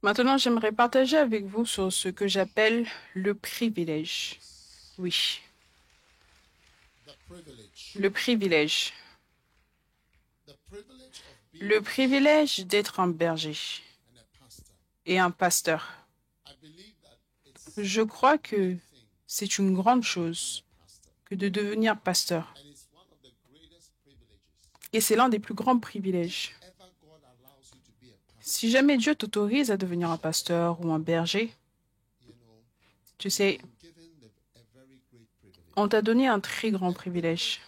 Maintenant, j'aimerais partager avec vous sur ce que j'appelle le privilège. Oui, le privilège. Le privilège d'être un berger et un pasteur. Je crois que c'est une grande chose que de devenir pasteur. Et c'est l'un des plus grands privilèges. Si jamais Dieu t'autorise à devenir un pasteur ou un berger, tu sais, on t'a donné un très grand privilège.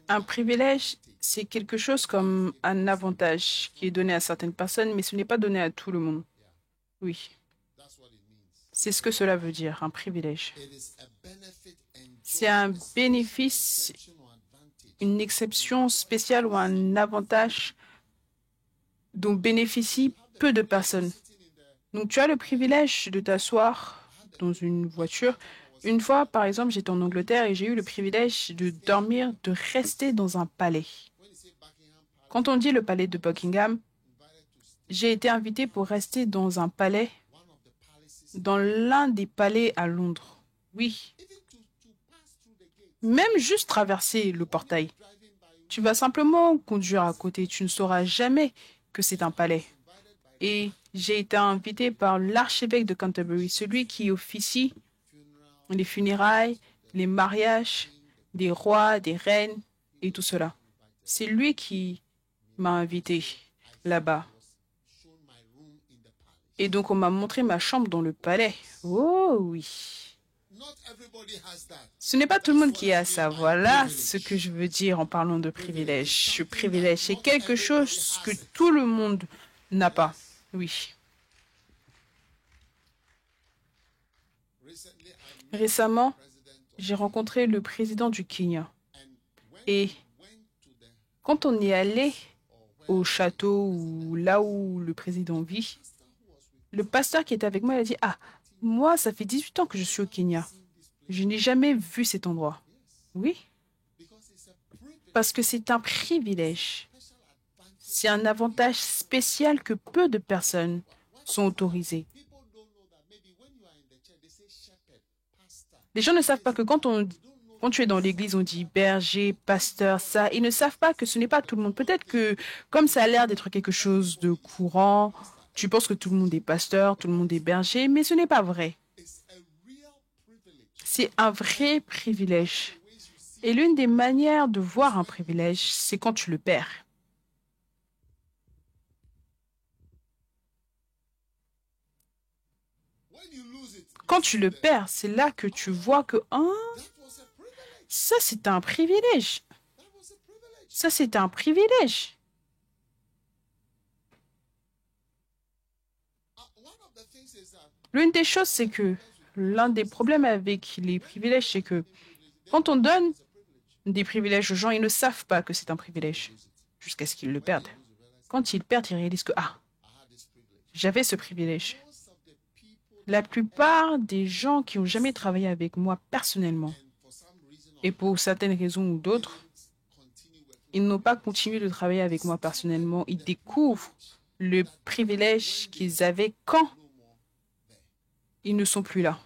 Un privilège, c'est quelque chose comme un avantage qui est donné à certaines personnes, mais ce n'est pas donné à tout le monde. Oui, c'est ce que cela veut dire, un privilège. C'est un bénéfice, une exception spéciale ou un avantage dont bénéficient peu de personnes. Donc, tu as le privilège de t'asseoir dans une voiture. Une fois, par exemple, j'étais en Angleterre et j'ai eu le privilège de dormir, de rester dans un palais. Quand on dit le palais de Buckingham, j'ai été invité pour rester dans un palais, dans l'un des palais à Londres. Oui. Même juste traverser le portail. Tu vas simplement conduire à côté. Tu ne sauras jamais que c'est un palais. Et j'ai été invité par l'archevêque de Canterbury, celui qui officie les funérailles, les mariages des rois, des reines et tout cela. C'est lui qui m'a invité là-bas. Et donc, on m'a montré ma chambre dans le palais. Oh oui. Ce n'est pas tout le monde qui a ça. Voilà ce que je veux dire en parlant de privilège. Le privilège, c'est quelque chose que tout le monde n'a pas. Oui. Récemment, j'ai rencontré le président du Kenya. Et quand on est allé au château ou là où le président vit, le pasteur qui était avec moi, il a dit, « Ah, moi, ça fait 18 ans que je suis au Kenya. Je n'ai jamais vu cet endroit. » Oui, parce que c'est un privilège. C'est un avantage spécial que peu de personnes sont autorisées. Les gens ne savent pas que quand tu es dans l'église, on dit berger, pasteur, ça. Ils ne savent pas que ce n'est pas tout le monde. Peut-être que comme ça a l'air d'être quelque chose de courant, tu penses que tout le monde est pasteur, tout le monde est berger, mais ce n'est pas vrai. C'est un vrai privilège. Et l'une des manières de voir un privilège, c'est quand tu le perds. Quand tu le perds, c'est là que tu vois que ça, c'est un privilège. Ça, c'est un privilège. L'une des choses, c'est que l'un des problèmes avec les privilèges, c'est que quand on donne des privilèges aux gens, ils ne savent pas que c'est un privilège jusqu'à ce qu'ils le perdent. Quand ils perdent, ils réalisent que, j'avais ce privilège. La plupart des gens qui n'ont jamais travaillé avec moi personnellement, et pour certaines raisons ou d'autres, ils n'ont pas continué de travailler avec moi personnellement. Ils découvrent le privilège qu'ils avaient quand ils ne sont plus là.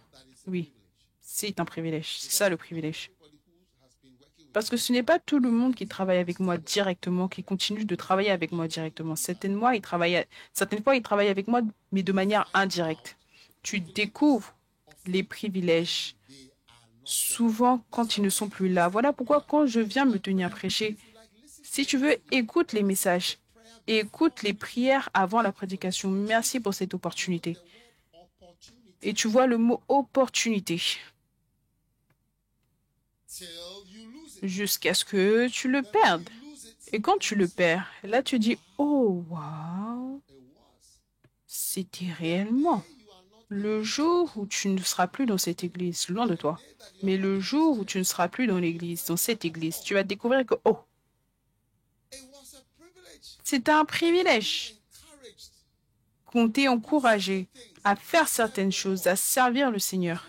Oui, c'est un privilège. C'est ça le privilège. Parce que ce n'est pas tout le monde qui travaille avec moi directement, qui continue de travailler avec moi directement. Certaines fois, ils travaillent avec moi, mais de manière indirecte. Tu découvres les privilèges souvent quand ils ne sont plus là. Voilà pourquoi quand je viens me tenir prêcher, si tu veux, écoute les messages, écoute les prières avant la prédication. Merci pour cette opportunité. Et tu vois le mot opportunité jusqu'à ce que tu le perdes. Et quand tu le perds, là tu dis, oh, waouh, c'était réellement. Le jour où tu ne seras plus dans cette église, loin de toi, mais le jour où tu ne seras plus dans l'église, dans cette église, tu vas découvrir que, c'est un privilège qu'on t'ait encouragé à faire certaines choses, à servir le Seigneur.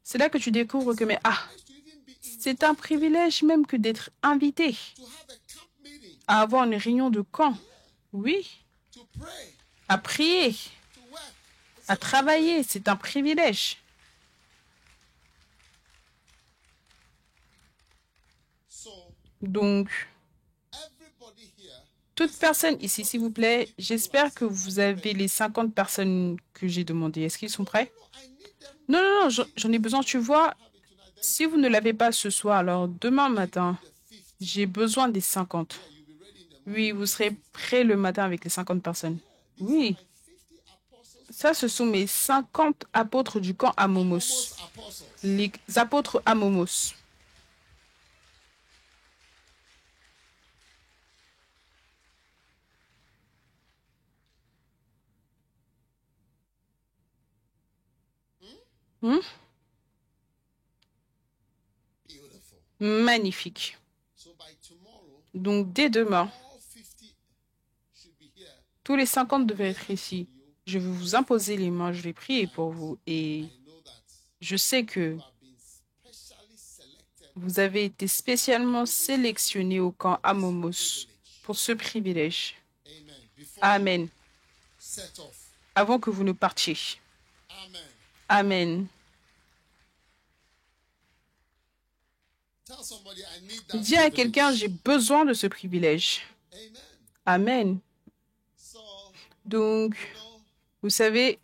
C'est là que tu découvres que, c'est un privilège même que d'être invité à avoir une réunion de camp. Oui, à prier, à travailler, c'est un privilège. Donc, toute personne ici, s'il vous plaît, j'espère que vous avez les 50 personnes que j'ai demandées. Est-ce qu'ils sont prêts? Non, non, non, j'en ai besoin. Tu vois, si vous ne l'avez pas ce soir, alors demain matin, j'ai besoin des 50. Oui, vous serez prêts le matin avec les 50 personnes. Oui. Ça, ce sont mes 50 apôtres du camp Amomos. Les apôtres Amomos. Hmm? Magnifique. Donc, dès demain, tous les 50 devaient être ici. Je vais vous imposer les mains, je vais prier pour vous. Et je sais que vous avez été spécialement sélectionné au camp Amomos pour ce privilège. Amen. Avant que vous ne partiez. Amen. Dis à quelqu'un, j'ai besoin de ce privilège. Amen. Donc, vous savez,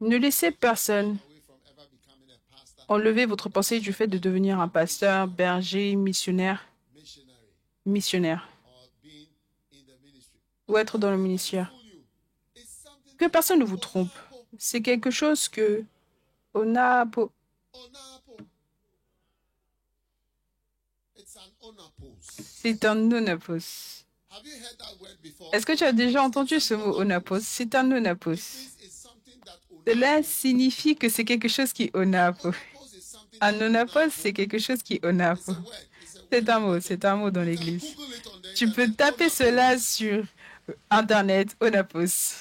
ne laissez personne enlever votre pensée du fait de devenir un pasteur, berger, missionnaire, ou être dans le ministère. Que personne ne vous trompe. C'est quelque chose que Onapo. C'est un onapos. Est-ce que tu as déjà entendu ce mot onapos? C'est un onapos. Cela signifie que c'est quelque chose qui onapo. Un onapos, c'est quelque chose qui onapo. C'est un mot dans l'église. Tu peux taper cela sur Internet, onapos.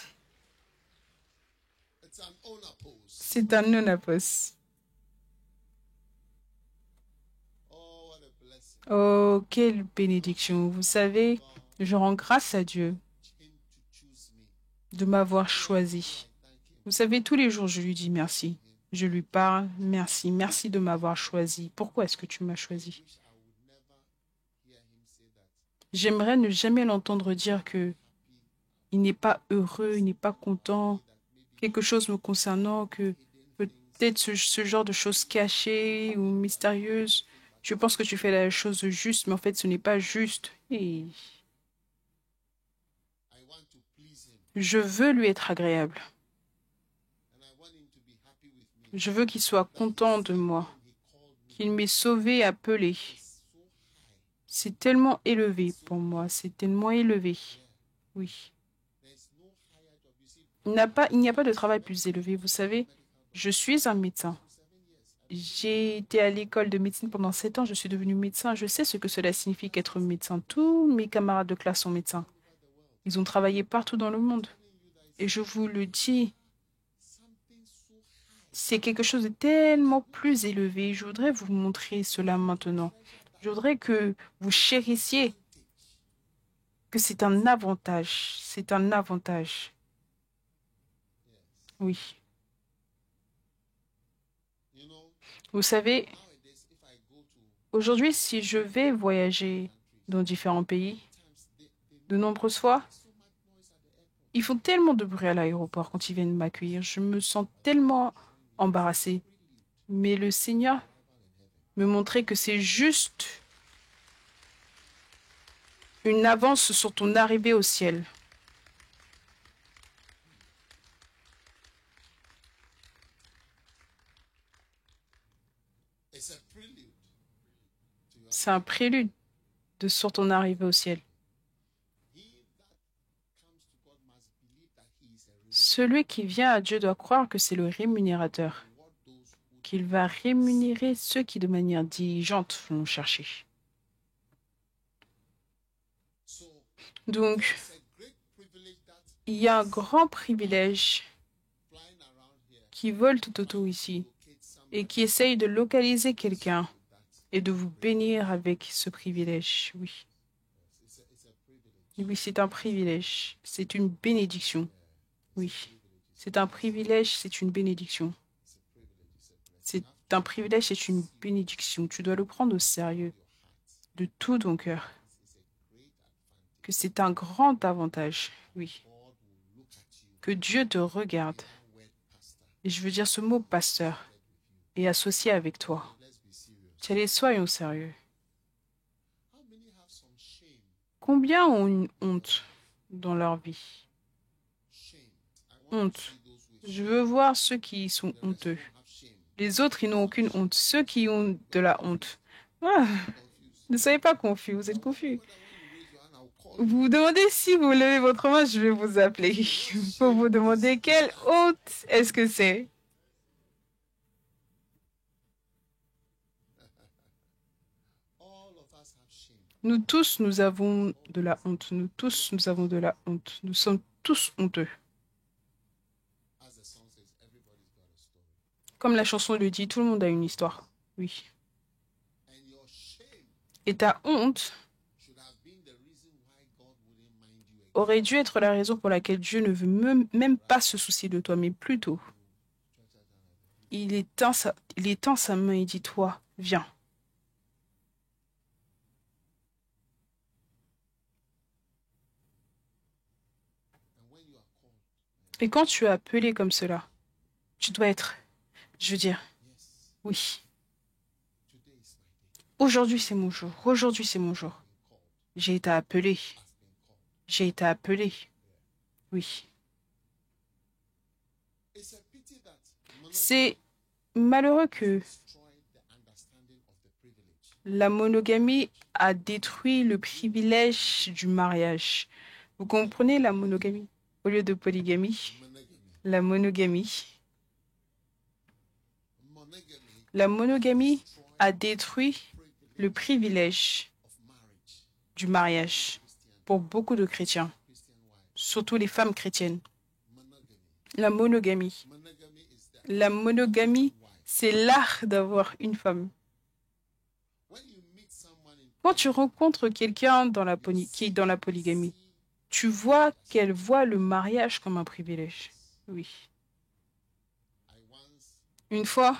C'est un onapos. Oh, quelle bénédiction. Vous savez, je rends grâce à Dieu de m'avoir choisi. Vous savez, tous les jours, je lui dis merci. Je lui parle, merci, merci de m'avoir choisi. Pourquoi est-ce que tu m'as choisi? J'aimerais ne jamais l'entendre dire que il n'est pas heureux, il n'est pas content, quelque chose me concernant, que peut-être ce genre de choses cachées ou mystérieuses. Je pense que tu fais la chose juste, mais en fait, ce n'est pas juste. Et je veux lui être agréable. Je veux qu'il soit content de moi, qu'il m'ait sauvé, appelé. C'est tellement élevé pour moi, c'est tellement élevé. Oui. Il n'y a pas de travail plus élevé. Vous savez, je suis un médecin. J'ai été à l'école de médecine pendant 7 ans. Je suis devenu médecin. Je sais ce que cela signifie qu'être médecin. Tous mes camarades de classe sont médecins. Ils ont travaillé partout dans le monde. Et je vous le dis, c'est quelque chose de tellement plus élevé. Je voudrais vous montrer cela maintenant. Je voudrais que vous chérissiez que c'est un avantage. C'est un avantage. Oui. Vous savez, aujourd'hui, si je vais voyager dans différents pays, de nombreuses fois, ils font tellement de bruit à l'aéroport quand ils viennent m'accueillir. Je me sens tellement embarrassée. Mais le Seigneur me montrait que c'est juste une avance sur ton arrivée au ciel. C'est un prélude sur ton arrivée au ciel. Celui qui vient à Dieu doit croire que c'est le rémunérateur, qu'il va rémunérer ceux qui de manière diligente vont chercher. Donc, il y a un grand privilège qui vole tout autour ici et qui essaye de localiser quelqu'un et de vous bénir avec ce privilège. Oui. Oui, c'est un privilège. C'est une bénédiction. Oui. C'est un privilège, c'est une bénédiction. C'est un privilège, c'est une bénédiction. Tu dois le prendre au sérieux de tout ton cœur. Que c'est un grand avantage. Oui. Que Dieu te regarde. Et je veux dire ce mot pasteur est associé avec toi. Allez, soyons sérieux. Combien ont une honte dans leur vie? Honte. Je veux voir ceux qui sont honteux. Les autres, ils n'ont aucune honte. Ceux qui ont de la honte. Ah, ne soyez pas confus, vous êtes confus. Vous vous demandez si vous levez votre main, je vais vous appeler. Vous vous demandez quelle honte est-ce que c'est? Nous tous, nous avons de la honte. Nous tous, nous avons de la honte. Nous sommes tous honteux. Comme la chanson le dit, tout le monde a une histoire. Oui. Et ta honte aurait dû être la raison pour laquelle Dieu ne veut même pas se soucier de toi, mais plutôt, il étend sa main et dit, toi, viens. Et quand tu es appelé comme cela, tu dois être, je veux dire, oui. Aujourd'hui, c'est mon jour. Aujourd'hui, c'est mon jour. J'ai été appelé. J'ai été appelé. Oui. C'est malheureux que la monogamie a détruit le privilège du mariage. Vous comprenez la monogamie au lieu de polygamie? La monogamie. La monogamie a détruit le privilège du mariage pour beaucoup de chrétiens, surtout les femmes chrétiennes. La monogamie. La monogamie, c'est l'art d'avoir une femme. Quand tu rencontres quelqu'un qui est dans la polygamie, tu vois qu'elle voit le mariage comme un privilège. Oui. Une fois,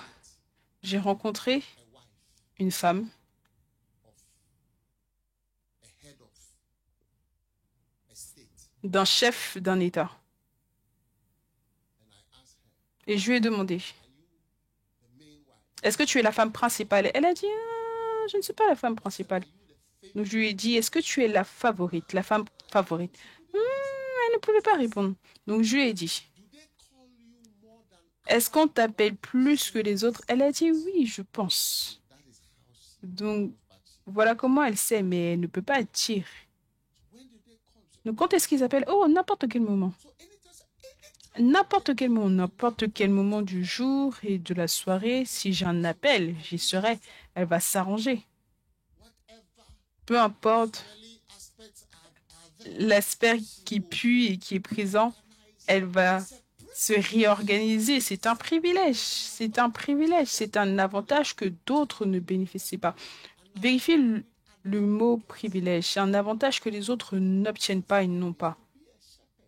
j'ai rencontré une femme d'un chef d'un État. Et je lui ai demandé, est-ce que tu es la femme principale? Elle a dit, ah, je ne suis pas la femme principale. Donc je lui ai dit, est-ce que tu es la favorite, la femme favorite? Elle ne pouvait pas répondre. Donc je lui ai dit, est-ce qu'on t'appelle plus que les autres? Elle a dit, oui, je pense. Donc voilà comment elle sait, mais elle ne peut pas dire. Donc quand est-ce qu'ils appellent? Oh, n'importe quel moment. N'importe quel moment du jour et de la soirée, si j'ai un appel, j'y serai. Elle va s'arranger. Peu importe l'aspect qui pue et qui est présent, elle va se réorganiser. C'est un privilège. C'est un privilège. C'est un avantage que d'autres ne bénéficient pas. Vérifiez le mot privilège. C'est un avantage que les autres n'obtiennent pas et n'ont pas.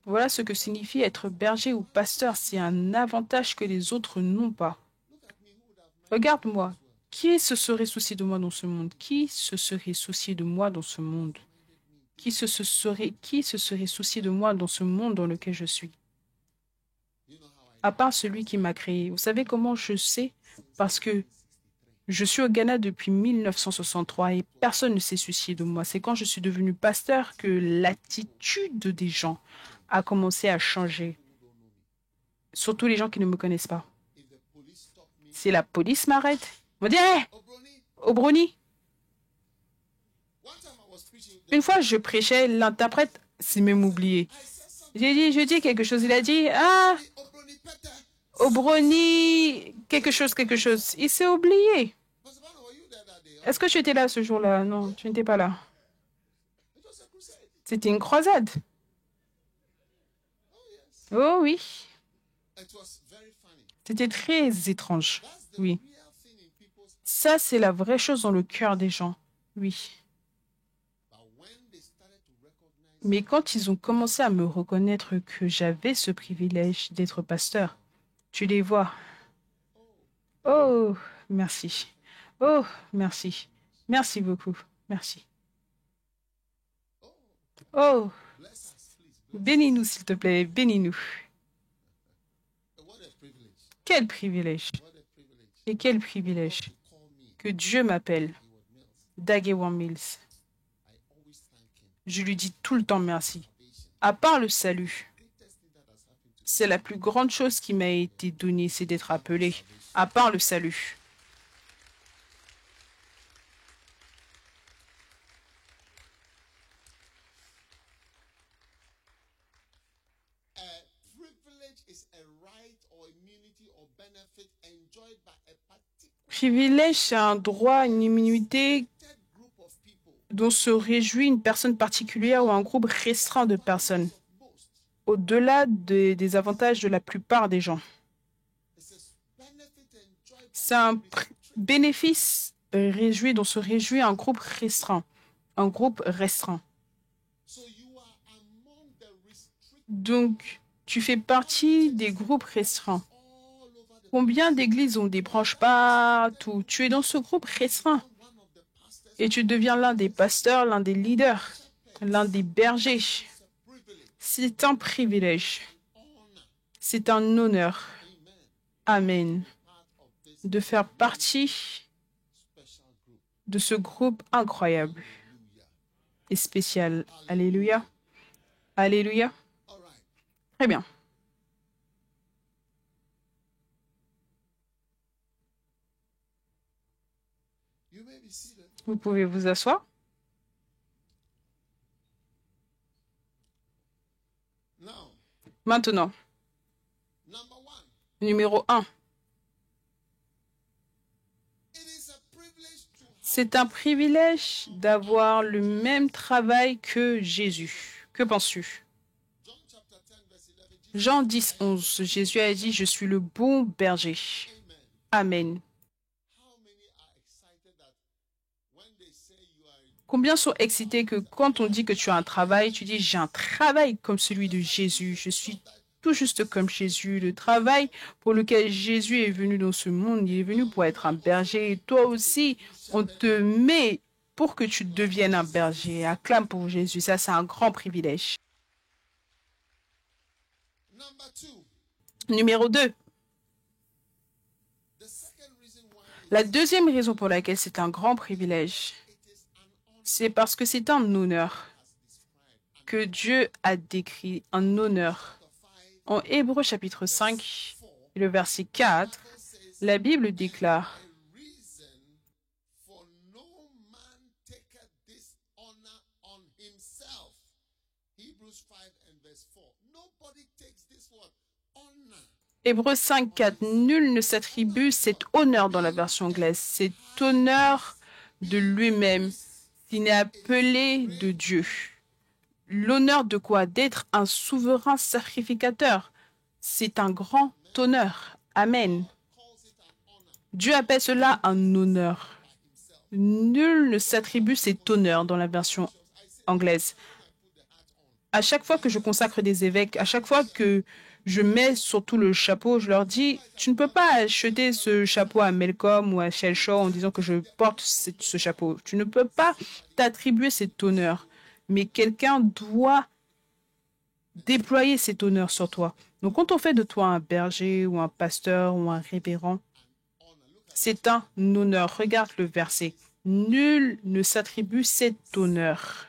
Voilà ce que signifie être berger ou pasteur. C'est un avantage que les autres n'ont pas. Regarde-moi. Qui se serait soucié de moi dans ce monde? Qui se serait soucié de moi dans ce monde? Qui se serait soucié de moi dans ce monde dans lequel je suis? À part celui qui m'a créé. Vous savez comment je sais? Parce que je suis au Ghana depuis 1963 et personne ne s'est soucié de moi. C'est quand je suis devenu pasteur que l'attitude des gens a commencé à changer. Surtout les gens qui ne me connaissent pas. Si la police m'arrête, on me dit, hé, Obroni. Une fois, je prêchais, l'interprète s'est même oublié. Je dis quelque chose. Il a dit, ah, Obroni, quelque chose. Il s'est oublié. Est-ce que tu étais là ce jour-là? Non, tu n'étais pas là. C'était une croisade. Oh oui. C'était très étrange. Oui. Ça, c'est la vraie chose dans le cœur des gens. Oui. Mais quand ils ont commencé à me reconnaître que j'avais ce privilège d'être pasteur, tu les vois. Oh, merci. Oh, merci. Merci beaucoup. Merci. Oh, bénis-nous, s'il te plaît. Bénis-nous. Quel privilège. Et quel privilège que Dieu m'appelle Dagewan Mills. Je lui dis tout le temps merci. À part le salut, c'est la plus grande chose qui m'a été donnée, c'est d'être appelé. À part le salut. Privilège, c'est un droit, une immunité dont se réjouit une personne particulière ou un groupe restreint de personnes, au-delà des avantages de la plupart des gens. C'est un bénéfice réjoui dont se réjouit un groupe restreint. Un groupe restreint. Donc, tu fais partie des groupes restreints. Combien d'églises ont des branches partout? Tu es dans ce groupe restreint. Et tu deviens l'un des pasteurs, l'un des leaders, l'un des bergers. C'est un privilège. C'est un honneur. Amen. De faire partie de ce groupe incroyable et spécial. Alléluia. Alléluia. Très bien. Vous pouvez vous asseoir. Maintenant, numéro 1. C'est un privilège d'avoir le même travail que Jésus. Que penses-tu? Jean 10, 11. Jésus a dit, je suis le bon berger. Amen. Combien sont excités que quand on dit que tu as un travail, tu dis, j'ai un travail comme celui de Jésus. Je suis tout juste comme Jésus. Le travail pour lequel Jésus est venu dans ce monde, il est venu pour être un berger. Et toi aussi, on te met pour que tu deviennes un berger. Acclame pour Jésus. Ça, c'est un grand privilège. Numéro 2. La deuxième raison pour laquelle c'est un grand privilège, c'est parce que c'est un honneur que Dieu a décrit, un honneur. En Hébreux chapitre 5, le verset 4, la Bible déclare Hébreux 5, 4, nul ne s'attribue cet honneur dans la version anglaise, cet honneur de lui-même, s'il n'est appelé de Dieu. L'honneur de quoi? D'être un souverain sacrificateur. C'est un grand honneur. Amen. Dieu appelle cela un honneur. Nul ne s'attribue cet honneur dans la version anglaise. À chaque fois que je consacre des évêques, à chaque fois que je mets surtout le chapeau, je leur dis, tu ne peux pas acheter ce chapeau à Melcom ou à Shellshaw en disant que je porte ce chapeau. Tu ne peux pas t'attribuer cet honneur, mais quelqu'un doit déployer cet honneur sur toi. Donc, quand on fait de toi un berger ou un pasteur ou un révérend, c'est un honneur. Regarde le verset. Nul ne s'attribue cet honneur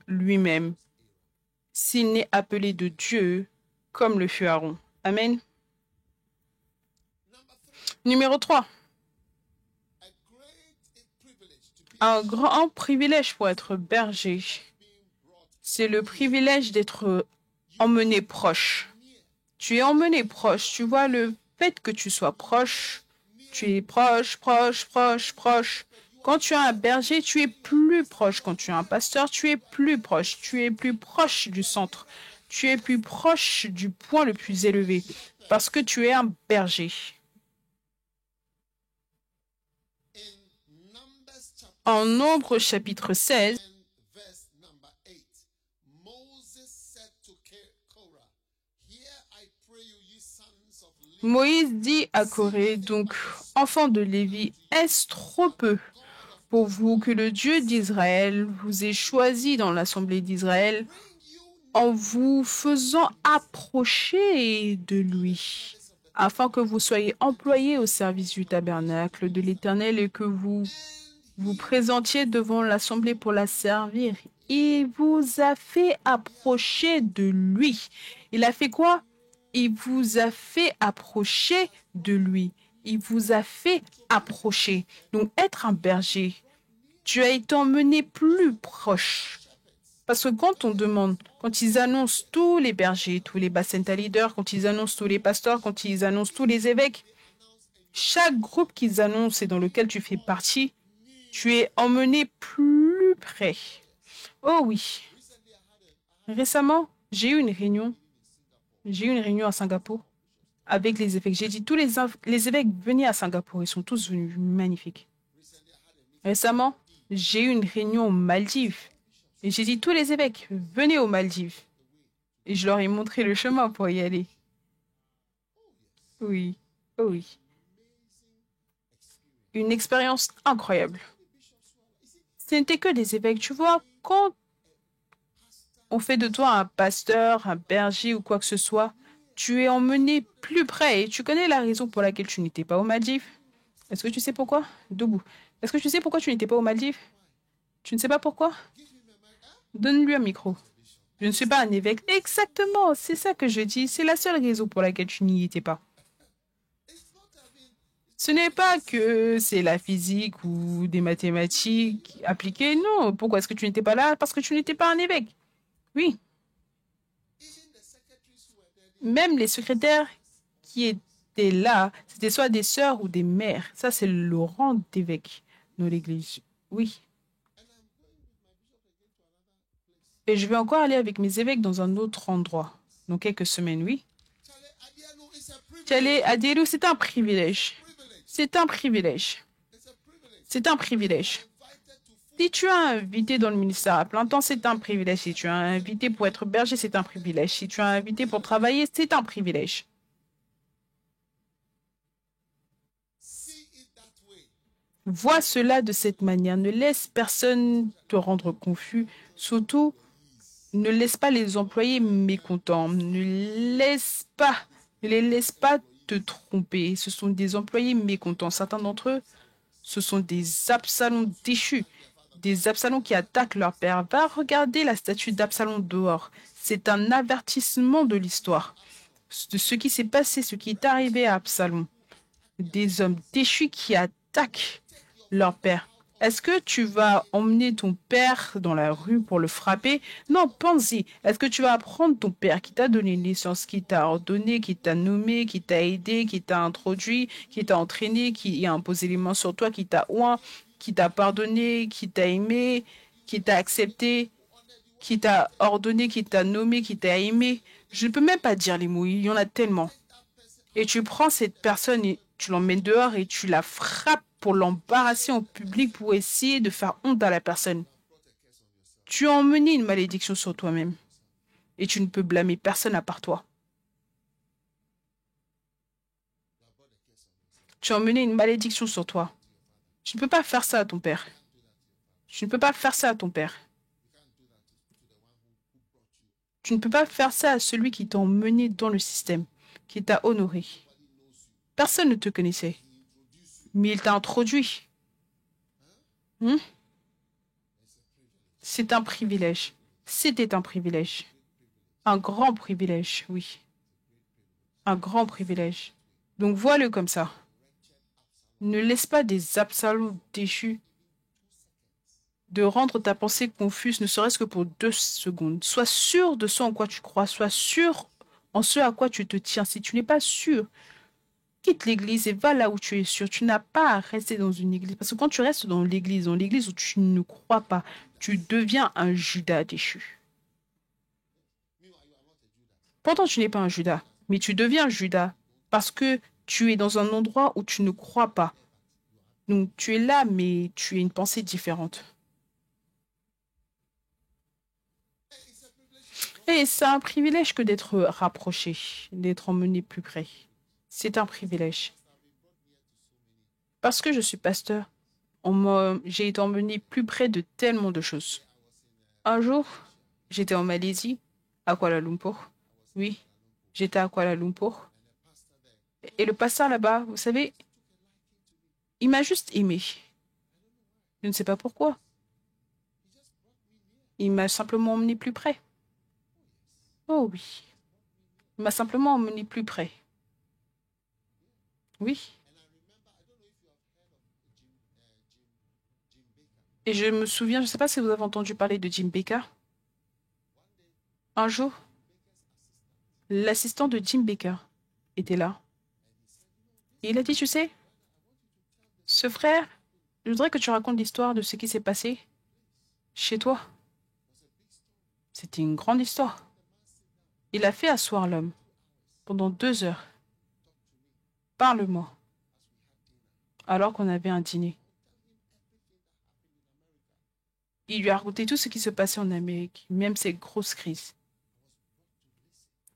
lui-même s'il n'est appelé de Dieu comme le fut Aaron. Amen. Numéro 3. Un grand privilège pour être berger, c'est le privilège d'être emmené proche. Tu es emmené proche. Tu vois, le fait que tu sois proche, tu es proche, proche, proche, proche. Quand tu as un berger, tu es plus proche. Quand tu as un pasteur, tu es plus proche. Tu es plus proche du centre. Tu es plus proche du point le plus élevé parce que tu es un berger. En Nombre chapitre 16, Moïse dit à Corée, donc, enfants de Lévi, est-ce trop peu pour vous que le Dieu d'Israël vous ait choisi dans l'assemblée d'Israël en vous faisant approcher de lui, afin que vous soyez employés au service du tabernacle de l'Éternel et que vous vous présentiez devant l'assemblée pour la servir. Il vous a fait approcher de lui. Il a fait quoi? Il vous a fait approcher de lui. Il vous a fait approcher. Donc, être un berger, tu as été emmené plus proche. Parce que quand on demande, quand ils annoncent tous les bergers, tous les bacenta leaders, quand ils annoncent tous les pasteurs, quand ils annoncent tous les évêques, chaque groupe qu'ils annoncent et dans lequel tu fais partie, tu es emmené plus près. Oh oui. Récemment, j'ai eu une réunion. J'ai eu une réunion à Singapour avec les évêques. J'ai dit, tous les évêques, venez à Singapour. Ils sont tous venus. Magnifique. Récemment, j'ai eu une réunion aux Maldives. Et j'ai dit, tous les évêques, venez aux Maldives. Et je leur ai montré le chemin pour y aller. Oui, oh oui. Une expérience incroyable. Ce n'était que des évêques. Tu vois, quand on fait de toi un pasteur, un berger ou quoi que ce soit, tu es emmené plus près. Et tu connais la raison pour laquelle tu n'étais pas aux Maldives? Est-ce que tu sais pourquoi? Debout. Est-ce que tu sais pourquoi tu n'étais pas aux Maldives? Tu ne sais pas pourquoi? Donne-lui un micro. Je ne suis pas un évêque. Exactement, c'est ça que je dis. C'est la seule raison pour laquelle tu n'y étais pas. Ce n'est pas que c'est la physique ou des mathématiques appliquées. Non. Pourquoi est-ce que tu n'étais pas là? Parce que tu n'étais pas un évêque. Oui. Même les secrétaires qui étaient là, c'était soit des sœurs ou des mères. Ça, c'est le rang d'évêque dans l'Église. Oui. Et je vais encore aller avec mes évêques dans un autre endroit, dans quelques semaines, oui. Aller à Delou, c'est un privilège. C'est un privilège. C'est un privilège. Si tu as invité dans le ministère à plein temps, c'est un privilège. Si tu as invité pour être berger, c'est un privilège. Si tu as invité pour travailler, c'est un privilège. Vois cela de cette manière. Ne laisse personne te rendre confus. Surtout, ne laisse pas les employés mécontents. Ne les laisse pas te tromper. Ce sont des employés mécontents. Certains d'entre eux, ce sont des Absalons déchus. Des Absalons qui attaquent leur père. Va regarder la statue d'Absalom dehors. C'est un avertissement de l'histoire. De ce qui s'est passé, ce qui est arrivé à Absalom. Des hommes déchus qui attaquent leur père. Est-ce que tu vas emmener ton père dans la rue pour le frapper? Non, pense-y. Est-ce que tu vas apprendre ton père qui t'a donné une naissance, qui t'a ordonné, qui t'a nommé, qui t'a aidé, qui t'a introduit, qui t'a entraîné, qui a imposé les mains sur toi, qui t'a oint, qui t'a pardonné, qui t'a aimé, qui t'a accepté, qui t'a ordonné, qui t'a nommé, qui t'a aimé? Je ne peux même pas dire les mots, il y en a tellement. Et tu prends cette personne et tu l'emmènes dehors et tu la frappes pour l'embarrasser en public pour essayer de faire honte à la personne. Tu as emmené une malédiction sur toi-même et tu ne peux blâmer personne à part toi. Tu as emmené une malédiction sur toi. Tu ne peux pas faire ça à ton père. Tu ne peux pas faire ça à ton père. Tu ne peux pas faire ça à celui qui t'a emmené dans le système, qui t'a honoré. Personne ne te connaissait, mais il t'a introduit. Hmm? C'est un privilège. C'était un privilège. Un grand privilège, oui. Un grand privilège. Donc vois-le comme ça. Ne laisse pas des Absalons déchus de rendre ta pensée confuse, ne serait-ce que pour 2 secondes. Sois sûr de ce en quoi tu crois. Sois sûr en ce à quoi tu te tiens. Si tu n'es pas sûr, quitte l'église et va là où tu es sûr. Tu n'as pas à rester dans une église. Parce que quand tu restes dans l'église où tu ne crois pas, tu deviens un Judas déchu. Pourtant, tu n'es pas un Judas, mais tu deviens un Judas parce que tu es dans un endroit où tu ne crois pas. Donc, tu es là, mais tu as une pensée différente. Et c'est un privilège que d'être rapproché, d'être emmené plus près. C'est un privilège. Parce que je suis pasteur, j'ai été emmené plus près de tellement de choses. Un jour, j'étais en Malaisie, à Kuala Lumpur. Oui, j'étais à Kuala Lumpur. Et le pasteur là-bas, vous savez, il m'a juste aimé. Je ne sais pas pourquoi. Il m'a simplement emmené plus près. Oh oui, il m'a simplement emmené plus près. Oui. Et je me souviens, je ne sais pas si vous avez entendu parler de Jim Baker. Un jour, l'assistant de Jim Baker était là. Et il a dit, tu sais, ce frère, je voudrais que tu racontes l'histoire de ce qui s'est passé chez toi. C'était une grande histoire. Il a fait asseoir l'homme pendant 2 heures. Parle-moi. Alors qu'on avait un dîner. Il lui a raconté tout ce qui se passait en Amérique, même ces grosses crises.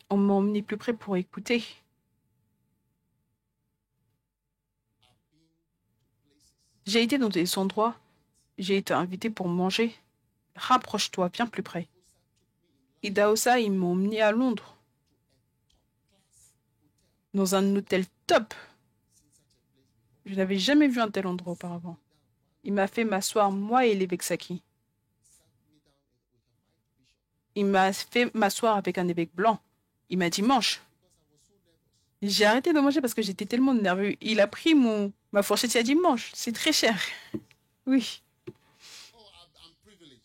On m'a emmené plus près pour écouter. J'ai été dans des endroits, j'ai été invité pour manger. Rapproche-toi, viens plus près. Et Daosa, ils m'ont emmené à Londres, dans un hôtel top. Je n'avais jamais vu un tel endroit auparavant. Il m'a fait m'asseoir, moi et l'évêque Saki. Il m'a fait m'asseoir avec un évêque blanc. Il m'a dit, mange. J'ai arrêté de manger parce que j'étais tellement nerveux. Il a pris ma fourchette, il a dit, mange, c'est très cher. Oui.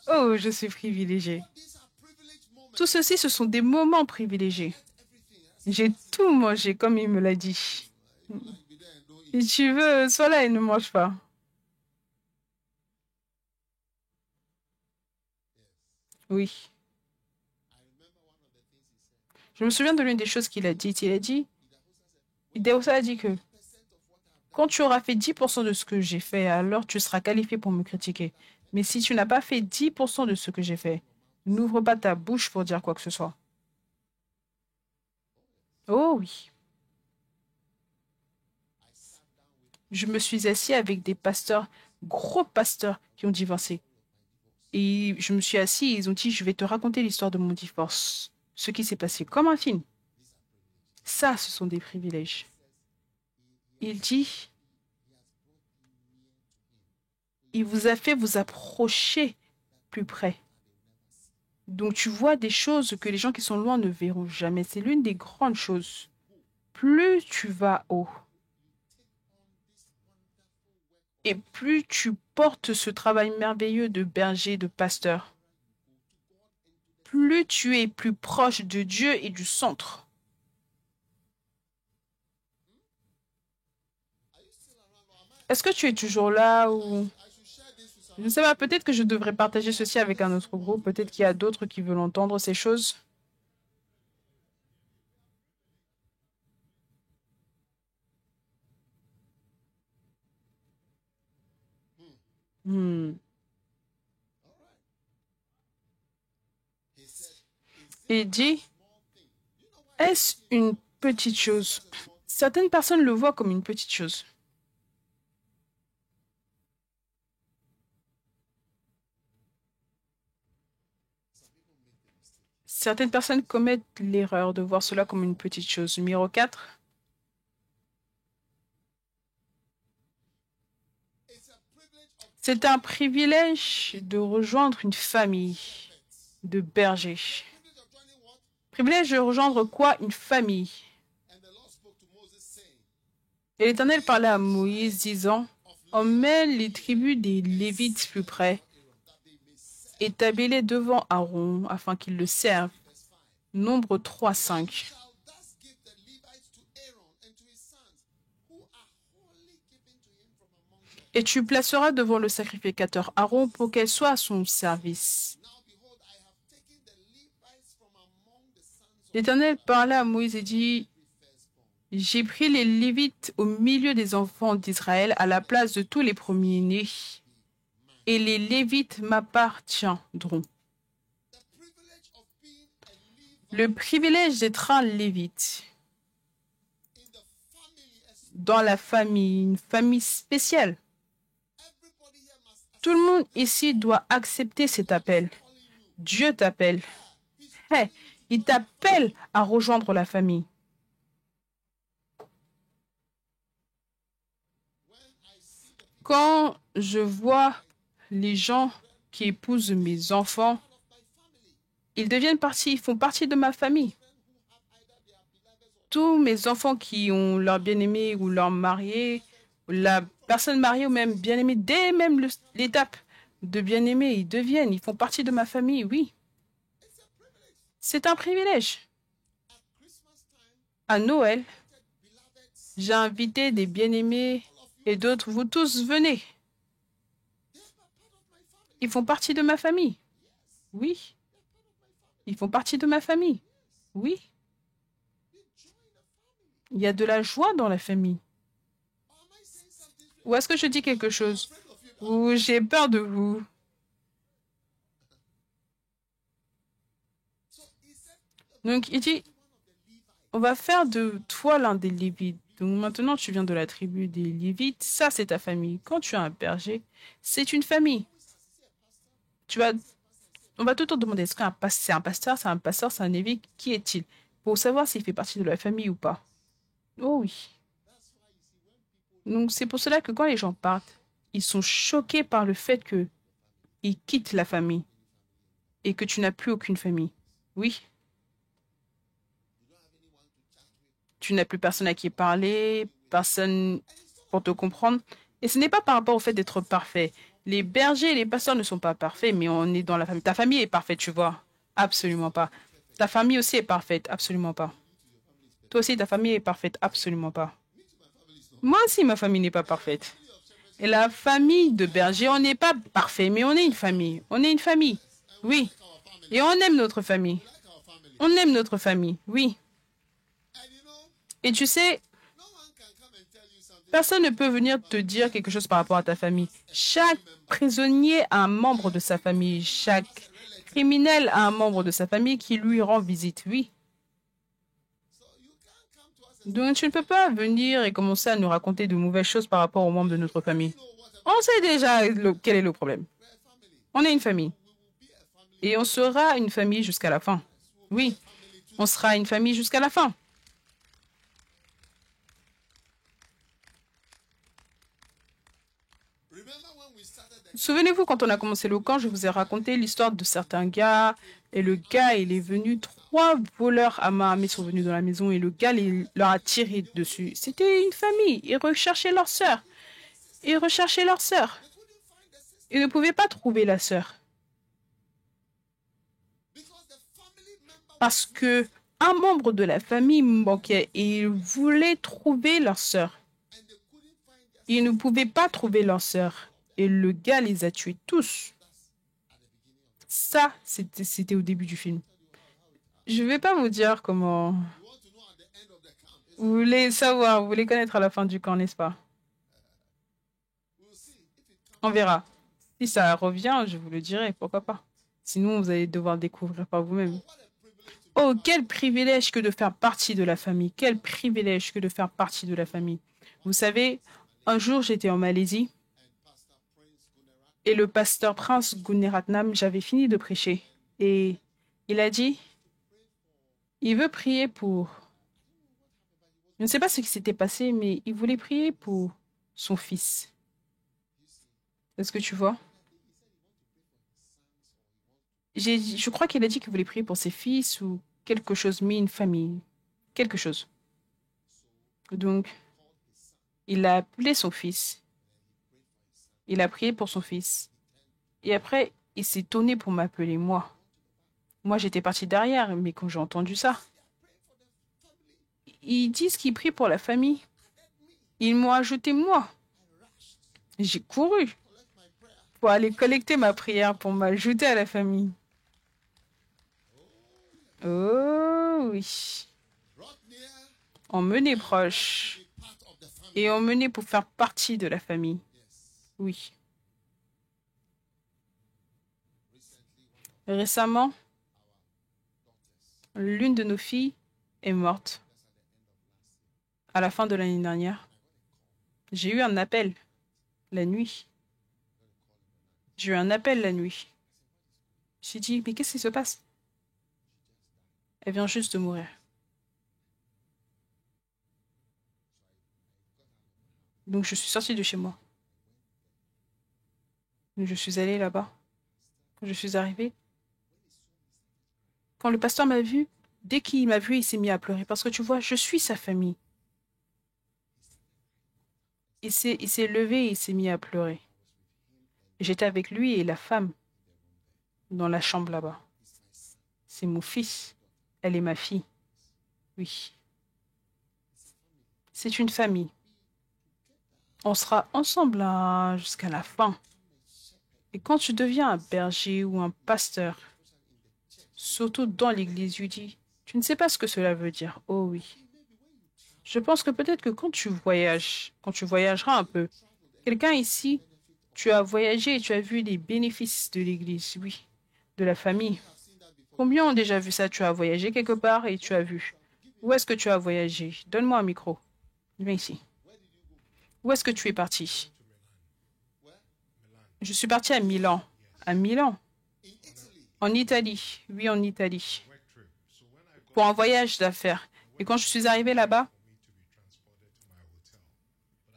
Oh, je suis privilégiée. Tout ceci, ce sont des moments privilégiés. J'ai tout mangé comme il me l'a dit. Si tu veux, sois là et ne mange pas. Oui. Je me souviens de l'une des choses qu'il a dites. Il a dit, Idéosa a dit que quand tu auras fait 10% de ce que j'ai fait, alors tu seras qualifié pour me critiquer. Mais si tu n'as pas fait 10% de ce que j'ai fait, n'ouvre pas ta bouche pour dire quoi que ce soit. Oh oui. Je me suis assis avec des pasteurs, gros pasteurs, qui ont divorcé. Et je me suis assis et ils ont dit, je vais te raconter l'histoire de mon divorce. Ce qui s'est passé comme un film. Ça, ce sont des privilèges. Il dit, il vous a fait vous approcher plus près. Donc tu vois des choses que les gens qui sont loin ne verront jamais. C'est l'une des grandes choses. Plus tu vas haut et plus tu portes ce travail merveilleux de berger, de pasteur, plus tu es plus proche de Dieu et du centre. Est-ce que tu es toujours là ou... Je ne sais pas, peut-être que je devrais partager ceci avec un autre groupe. Peut-être qu'il y a d'autres qui veulent entendre ces choses. Hmm. Il dit, est-ce une petite chose? Certaines personnes le voient comme une petite chose. Certaines personnes commettent l'erreur de voir cela comme une petite chose. Numéro 4. C'est un privilège de rejoindre une famille de bergers. Privilège de rejoindre quoi? Une famille. Et l'Éternel parlait à Moïse, disant, emmène les tribus des Lévites plus près, établis-les devant Aaron, afin qu'ils le servent. Nombre 3, 5. Et tu placeras devant le sacrificateur Aaron pour qu'elle soit à son service. L'Éternel parla à Moïse et dit, J'ai pris les Lévites au milieu des enfants d'Israël à la place de tous les premiers-nés, et les Lévites m'appartiendront. Le privilège d'être un Lévite dans la famille, une famille spéciale. Tout le monde ici doit accepter cet appel. Dieu t'appelle. Hey, il t'appelle à rejoindre la famille. Quand je vois les gens qui épousent mes enfants, ils font partie de ma famille. Tous mes enfants qui ont leur bien-aimé ou leur marié, ou la personne mariée ou même bien-aimé, dès même l'étape de bien-aimé, ils font partie de ma famille, oui. C'est un privilège. À Noël, j'ai invité des bien-aimés et d'autres, vous tous venez. Ils font partie de ma famille. Oui. Ils font partie de ma famille. Oui. Il y a de la joie dans la famille. Ou est-ce que je dis quelque chose? Ou j'ai peur de vous? Donc, il dit, on va faire de toi l'un des Lévites. Donc maintenant, tu viens de la tribu des Lévites. Ça, c'est ta famille. Quand tu as un berger, c'est une famille. On va tout le temps demander, est-ce qu'un c'est un pasteur, c'est un pasteur, c'est un évêque? Qui est-il? Pour savoir s'il fait partie de la famille ou pas. Oh oui. Donc c'est pour cela que quand les gens partent, ils sont choqués par le fait qu'ils quittent la famille et que tu n'as plus aucune famille. Oui. Tu n'as plus personne à qui parler, personne pour te comprendre. Et ce n'est pas par rapport au fait d'être parfait. Les bergers et les pasteurs ne sont pas parfaits, mais on est dans la famille. Ta famille est parfaite, tu vois. Absolument pas. Ta famille aussi est parfaite. Absolument pas. Toi aussi, ta famille est parfaite. Absolument pas. Moi aussi, ma famille n'est pas parfaite. Et la famille de bergers, on n'est pas parfait, mais on est une famille. On est une famille. Oui. Et on aime notre famille. On aime notre famille. Oui. Et tu sais, personne ne peut venir te dire quelque chose par rapport à ta famille. Chaque prisonnier a un membre de sa famille. Chaque criminel a un membre de sa famille qui lui rend visite. Oui. Donc, tu ne peux pas venir et commencer à nous raconter de mauvaises choses par rapport aux membres de notre famille. On sait déjà quel est le problème. On est une famille. Et on sera une famille jusqu'à la fin. Oui, on sera une famille jusqu'à la fin. Souvenez-vous, quand on a commencé le camp, je vous ai raconté l'histoire de certains gars. Et le gars, il est venu, 3 voleurs à main armée sont venus dans la maison et le gars leur a tiré dessus. C'était une famille. Ils recherchaient leur sœur. Ils recherchaient leur sœur. Ils ne pouvaient pas trouver la sœur. Parce que un membre de la famille manquait et ils voulaient trouver leur sœur. Ils ne pouvaient pas trouver leur sœur. Et le gars les a tués tous. Ça, c'était au début du film. Je ne vais pas vous dire comment... Vous voulez savoir, vous voulez connaître à la fin du camp, n'est-ce pas? On verra. Si ça revient, je vous le dirai, pourquoi pas. Sinon, vous allez devoir découvrir par vous-même. Oh, quel privilège que de faire partie de la famille. Quel privilège que de faire partie de la famille. Vous savez, un jour, j'étais en Malaisie et le pasteur Prince Gunaratnam, j'avais fini de prêcher. Et il a dit, il veut prier pour... Je ne sais pas ce qui s'était passé, mais il voulait prier pour son fils. Est-ce que tu vois? Je crois qu'il a dit qu'il voulait prier pour ses fils ou quelque chose, mais une famille. Quelque chose. Donc, il a appelé son fils. Il a prié pour son fils. Et après, il s'est tourné pour m'appeler moi. Moi, j'étais partie derrière, mais quand j'ai entendu ça, ils disent qu'ils prient pour la famille. Ils m'ont ajouté moi. J'ai couru pour aller collecter ma prière pour m'ajouter à la famille. Oh oui. emmenés proches et emmenés pour faire partie de la famille. Oui. Récemment, l'une de nos filles est morte à la fin de l'année dernière. J'ai eu un appel la nuit. J'ai eu un appel la nuit. J'ai dit, mais qu'est-ce qui se passe? Elle vient juste de mourir. Donc, je suis sortie de chez moi. Je suis allée là-bas. Quand je suis arrivée, quand le pasteur m'a vu, dès qu'il m'a vu, il s'est mis à pleurer. Parce que tu vois, je suis sa famille. Il s'est levé et il s'est mis à pleurer. J'étais avec lui et la femme dans la chambre là-bas. C'est mon fils. Elle est ma fille. Oui. C'est une famille. On sera ensemble là, jusqu'à la fin. Et quand tu deviens un berger ou un pasteur, surtout dans l'église, tu dis, tu ne sais pas ce que cela veut dire. Oh oui. Je pense que peut-être que quand tu voyageras un peu, quelqu'un ici, tu as voyagé et tu as vu les bénéfices de l'église, oui, de la famille. Combien ont déjà vu ça? Tu as voyagé quelque part et tu as vu. Où est-ce que tu as voyagé? Donne-moi un micro. Viens ici. Où est-ce que tu es parti? Je suis parti à Milan. À Milan? En Italie. Oui, en Italie. Pour un voyage d'affaires. Et quand je suis arrivée là-bas,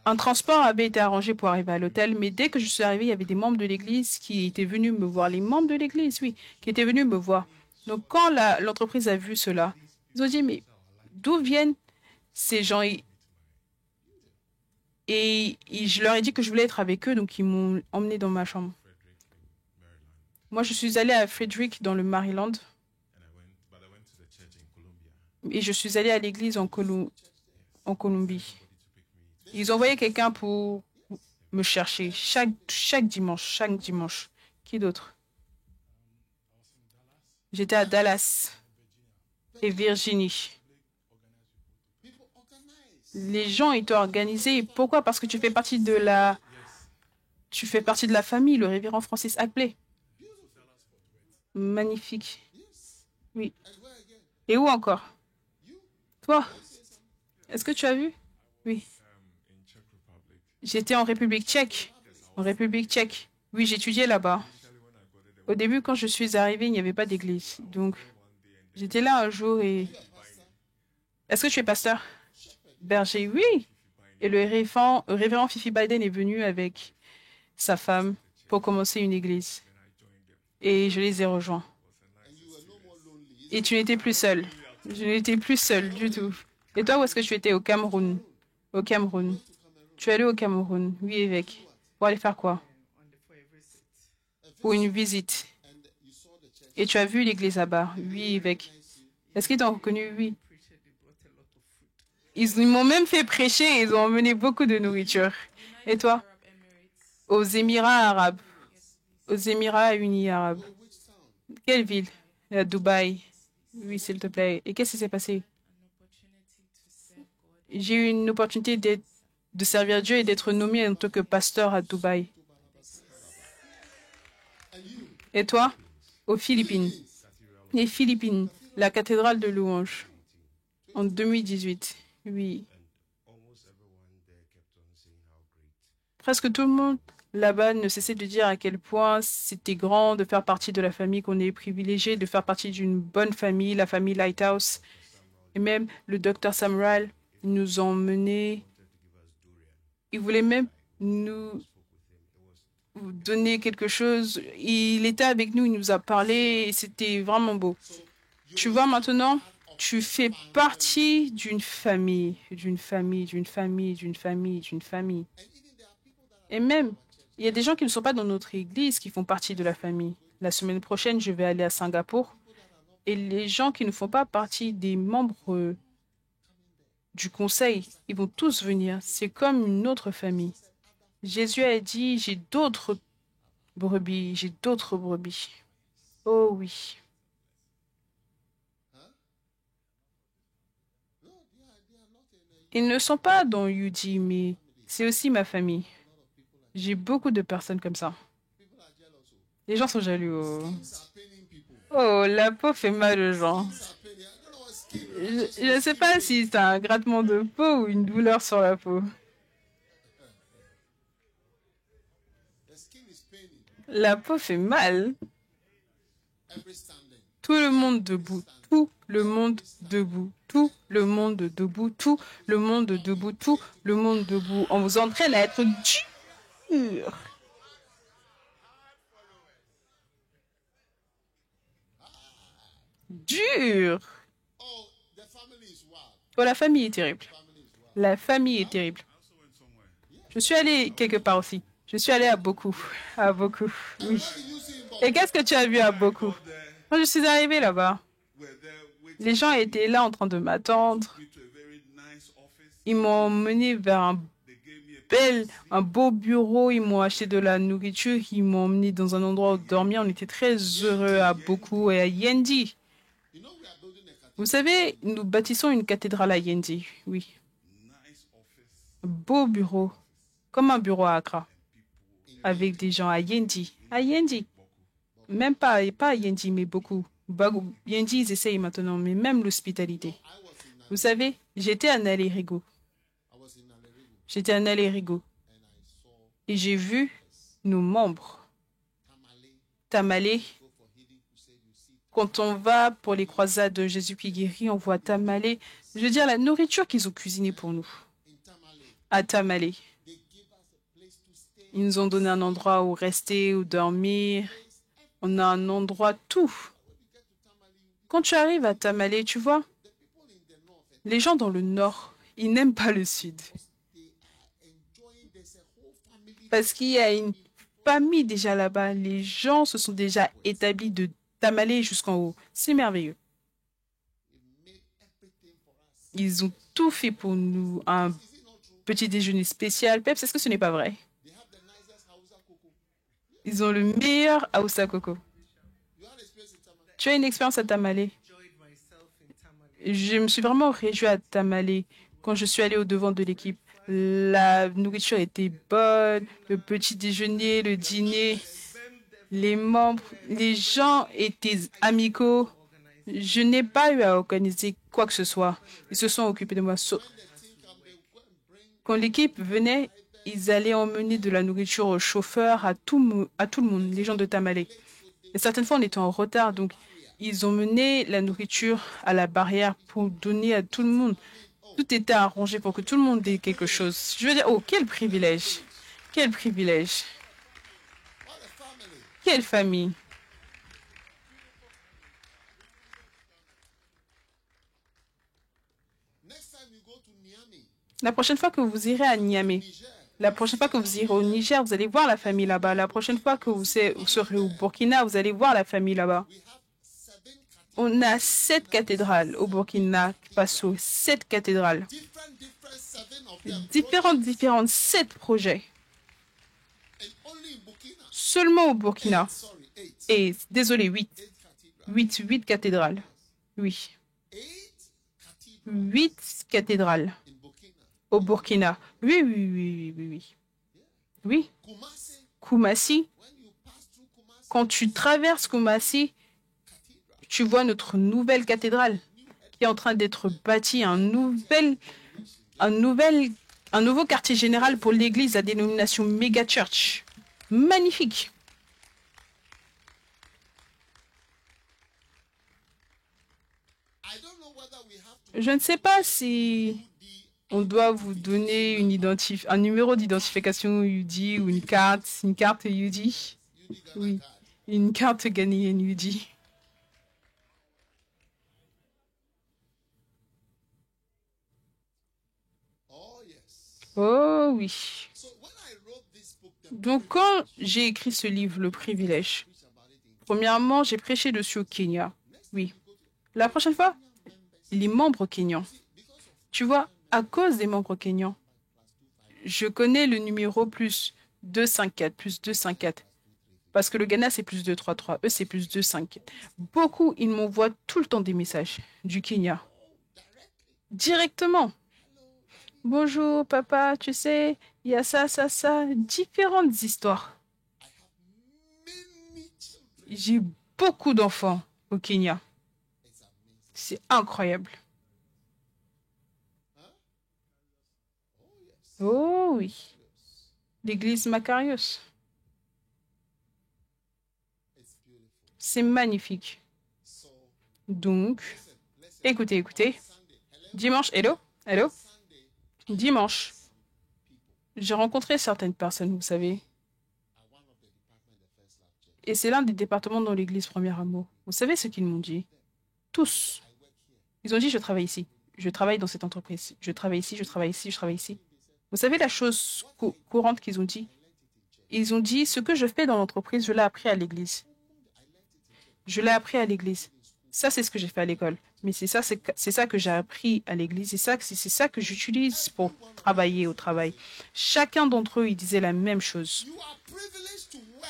un transport avait été arrangé pour arriver à l'hôtel, mais dès que je suis arrivée, il y avait des membres de l'église qui étaient venus me voir. Les membres de l'église, oui, qui étaient venus me voir. Donc, quand l'entreprise a vu cela, ils ont dit, mais d'où viennent ces gens? Et je leur ai dit que je voulais être avec eux, donc ils m'ont emmené dans ma chambre. Moi, je suis allée à Frederick, dans le Maryland, et je suis allée à l'église en Colombie. Ils envoyaient quelqu'un pour me chercher chaque dimanche. Qui d'autre? J'étais à Dallas et Virginie. Les gens étaient organisés. Pourquoi? Parce que tu fais partie de la famille, le révérend Francis Agblé. Magnifique. Oui. Et où encore? Toi, est-ce que tu as vu? Oui. J'étais en République tchèque. En République tchèque. Oui, j'étudiais là-bas. Au début, quand je suis arrivée, il n'y avait pas d'église. Donc, j'étais là un jour et... Est-ce que tu es pasteur? Berger, oui. Et le révérend Fifi Biden est venu avec sa femme pour commencer une église. Et je les ai rejoints. Et tu n'étais plus seul. Je n'étais plus seul du tout. Et toi, où est-ce que tu étais? Au Cameroun. Au Cameroun. Tu es allé au Cameroun? Oui, évêque. Pour aller faire quoi? Pour une visite. Et tu as vu l'église là-bas? Oui, évêque. Est-ce qu'ils t'ont reconnu? Oui. Ils m'ont même fait prêcher et ils ont emmené beaucoup de nourriture. Et toi? Aux Émirats arabes. Aux Émirats unis arabes. Quelle ville? À Dubaï. Oui, s'il te plaît. Et qu'est-ce qui s'est passé? J'ai eu une opportunité de servir Dieu et d'être nommé en tant que pasteur à Dubaï. Et toi? Aux Philippines. Les Philippines, la cathédrale de louange. En 2018. Oui. Presque tout le monde là-bas ne cessait de dire à quel point c'était grand de faire partie de la famille, qu'on est privilégié de faire partie d'une bonne famille, la famille Lighthouse. Et même le docteur Samuel nous a emmenés. Il voulait même nous donner quelque chose. Il était avec nous, il nous a parlé et c'était vraiment beau. Tu vois maintenant, tu fais partie d'une famille, d'une famille, d'une famille, d'une famille, d'une famille. Et même, il y a des gens qui ne sont pas dans notre église qui font partie de la famille. La semaine prochaine, je vais aller à Singapour. Et les gens qui ne font pas partie des membres du conseil, ils vont tous venir. C'est comme une autre famille. Jésus a dit, j'ai d'autres brebis, j'ai d'autres brebis. Oh oui. Ils ne sont pas dans UD, mais c'est aussi ma famille. J'ai beaucoup de personnes comme ça. Les gens sont jaloux. Oh, oh, la peau fait mal aux gens. Je ne sais pas si c'est un grattement de peau ou une douleur sur la peau. La peau fait mal. Tout le monde debout, tout le monde debout, tout le monde debout, tout le monde debout, tout le monde debout. On vous entraîne à être dur. Dur. Oh, la famille est terrible. La famille est terrible. Je suis allée quelque part aussi. Je suis allée à beaucoup. À beaucoup, oui. Et qu'est-ce que tu as vu à beaucoup? Quand je suis arrivée là-bas, les gens étaient là en train de m'attendre. Ils m'ont mené vers un beau bureau. Ils m'ont acheté de la nourriture. Ils m'ont emmené dans un endroit où dormir. On était très heureux à beaucoup et à Yendi. Vous savez, nous bâtissons une cathédrale à Yendi. Oui. Beau bureau. Comme un bureau à Accra. Avec des gens à Yendi. À Yendi. Même pas à Yendi, mais beaucoup. Yendi, ils essayent maintenant, mais même l'hospitalité. Vous savez, j'étais à Nalerigo. J'étais à Nalerigo. Et j'ai vu nos membres. Tamale. Quand on va pour les croisades de Jésus qui guérit, on voit Tamale. Je veux dire, la nourriture qu'ils ont cuisinée pour nous. À Tamale. Ils nous ont donné un endroit où rester, où dormir. On a un endroit tout. Quand tu arrives à Tamale, tu vois, les gens dans le nord, ils n'aiment pas le sud. Parce qu'il y a une famille déjà là-bas. Les gens se sont déjà établis de Tamale jusqu'en haut. C'est merveilleux. Ils ont tout fait pour nous. Un petit déjeuner spécial. Peps, est-ce que ce n'est pas vrai? Ils ont le meilleur Aoussa Coco. Tu as une expérience à Tamale? Je me suis vraiment réjouie à Tamale quand je suis allée au-devant de l'équipe. La nourriture était bonne, le petit déjeuner, le dîner, les membres, les gens étaient amicaux. Je n'ai pas eu à organiser quoi que ce soit. Ils se sont occupés de moi. Quand l'équipe venait, ils allaient emmener de la nourriture au chauffeur, à tout le monde, les gens de Tamale. Et certaines fois, on était en retard, donc ils ont mené la nourriture à la barrière pour donner à tout le monde. Tout était arrangé pour que tout le monde ait quelque chose. Je veux dire, oh, quel privilège! Quel privilège! Quelle famille! La prochaine fois que vous irez à Niamey, la prochaine fois que vous irez au Niger, vous allez voir la famille là-bas. La prochaine fois que vous serez au Burkina, vous allez voir la famille là-bas. On a 7 cathédrales au Burkina Faso, 7 cathédrales. Différentes, 7 projets. Seulement au Burkina. Et, désolé, 8 cathédrales. Oui. 8 cathédrales au Burkina. Oui. Oui. Koumassi. Quand tu traverses Koumassi, tu vois notre nouvelle cathédrale qui est en train d'être bâtie, un nouveau quartier général pour l'église à dénomination Mega Church. Magnifique. Je ne sais pas si on doit vous donner un numéro d'identification UD ou une carte UD. Oui, une carte ghanéenne UD. Oh oui. Donc quand j'ai écrit ce livre, Le Privilège, premièrement, j'ai prêché dessus au Kenya. Oui. La prochaine fois, les membres kenyans. Tu vois, à cause des membres kenyans, je connais le numéro plus 254, plus 254. Parce que le Ghana, c'est plus 233. Eux, c'est plus 254. Beaucoup, ils m'envoient tout le temps des messages du Kenya. Directement. Bonjour, papa, tu sais, il y a ça, ça, ça, différentes histoires. J'ai beaucoup d'enfants au Kenya. C'est incroyable. Oh oui, l'église Macarius. C'est magnifique. Donc, écoutez, écoutez. Dimanche, hello, hello. Dimanche, j'ai rencontré certaines personnes, vous savez. Et c'est l'un des départements dans l'église Premier Amour. Vous savez ce qu'ils m'ont dit? Tous. Ils ont dit, je travaille ici. Je travaille dans cette entreprise. Je travaille ici, je travaille ici, je travaille ici. Vous savez la chose courante qu'ils ont dit? Ils ont dit, ce que je fais dans l'entreprise, je l'ai appris à l'église. Je l'ai appris à l'église. Ça, c'est ce que j'ai fait à l'école. Mais c'est ça que j'ai appris à l'église. C'est ça que j'utilise pour travailler au travail. Chacun d'entre eux, il disait la même chose.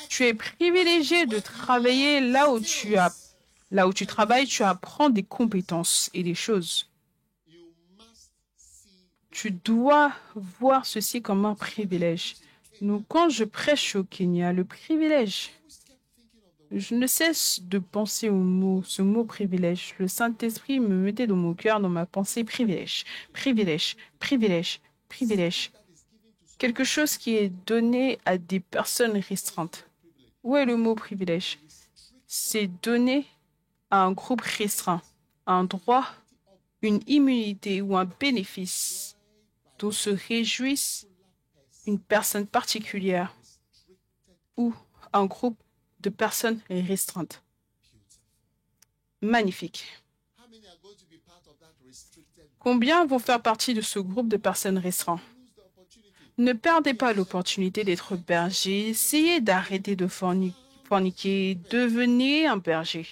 Tu es privilégié de travailler là où tu travailles, tu apprends des compétences et des choses. Tu dois voir ceci comme un privilège. Donc, quand je prêche au Kenya, le privilège, je ne cesse de penser ce mot privilège. Le Saint-Esprit me mettait dans mon cœur, dans ma pensée, privilège, privilège, privilège, privilège. Quelque chose qui est donné à des personnes restreintes. Où est le mot privilège? C'est donné à un groupe restreint, un droit, une immunité ou un bénéfice dont se réjouissent une personne particulière ou un groupe de personnes restreintes. Magnifique. Combien vont faire partie de ce groupe de personnes restreintes? Ne perdez pas l'opportunité d'être berger. Essayez d'arrêter de forniquer. Devenez un berger.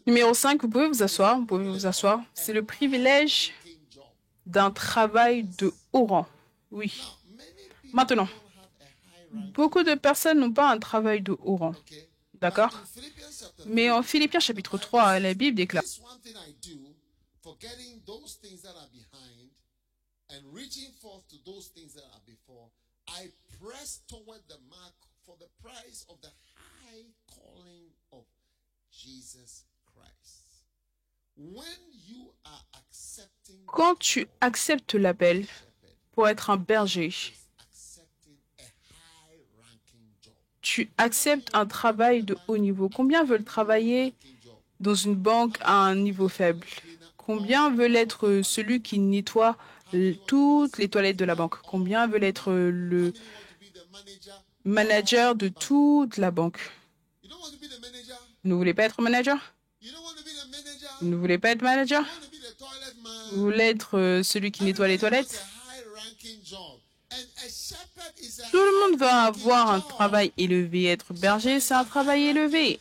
Numéro 5, vous pouvez vous asseoir. Vous pouvez vous asseoir. C'est le privilège d'un travail de haut rang. Oui. Maintenant, beaucoup de personnes n'ont pas un travail de haut rang. D'accord? Mais en Philippiens chapitre 3, la Bible déclare quand tu acceptes l'appel pour être un berger, tu acceptes un travail de haut niveau. Combien veulent travailler dans une banque à un niveau faible? Combien veulent être celui qui nettoie toutes les toilettes de la banque? Combien veulent être le manager de toute la banque? Vous ne voulez pas être manager? Vous ne voulez pas être manager? Vous voulez être celui qui nettoie les toilettes? Tout le monde va avoir un travail élevé. Être berger, c'est un travail élevé.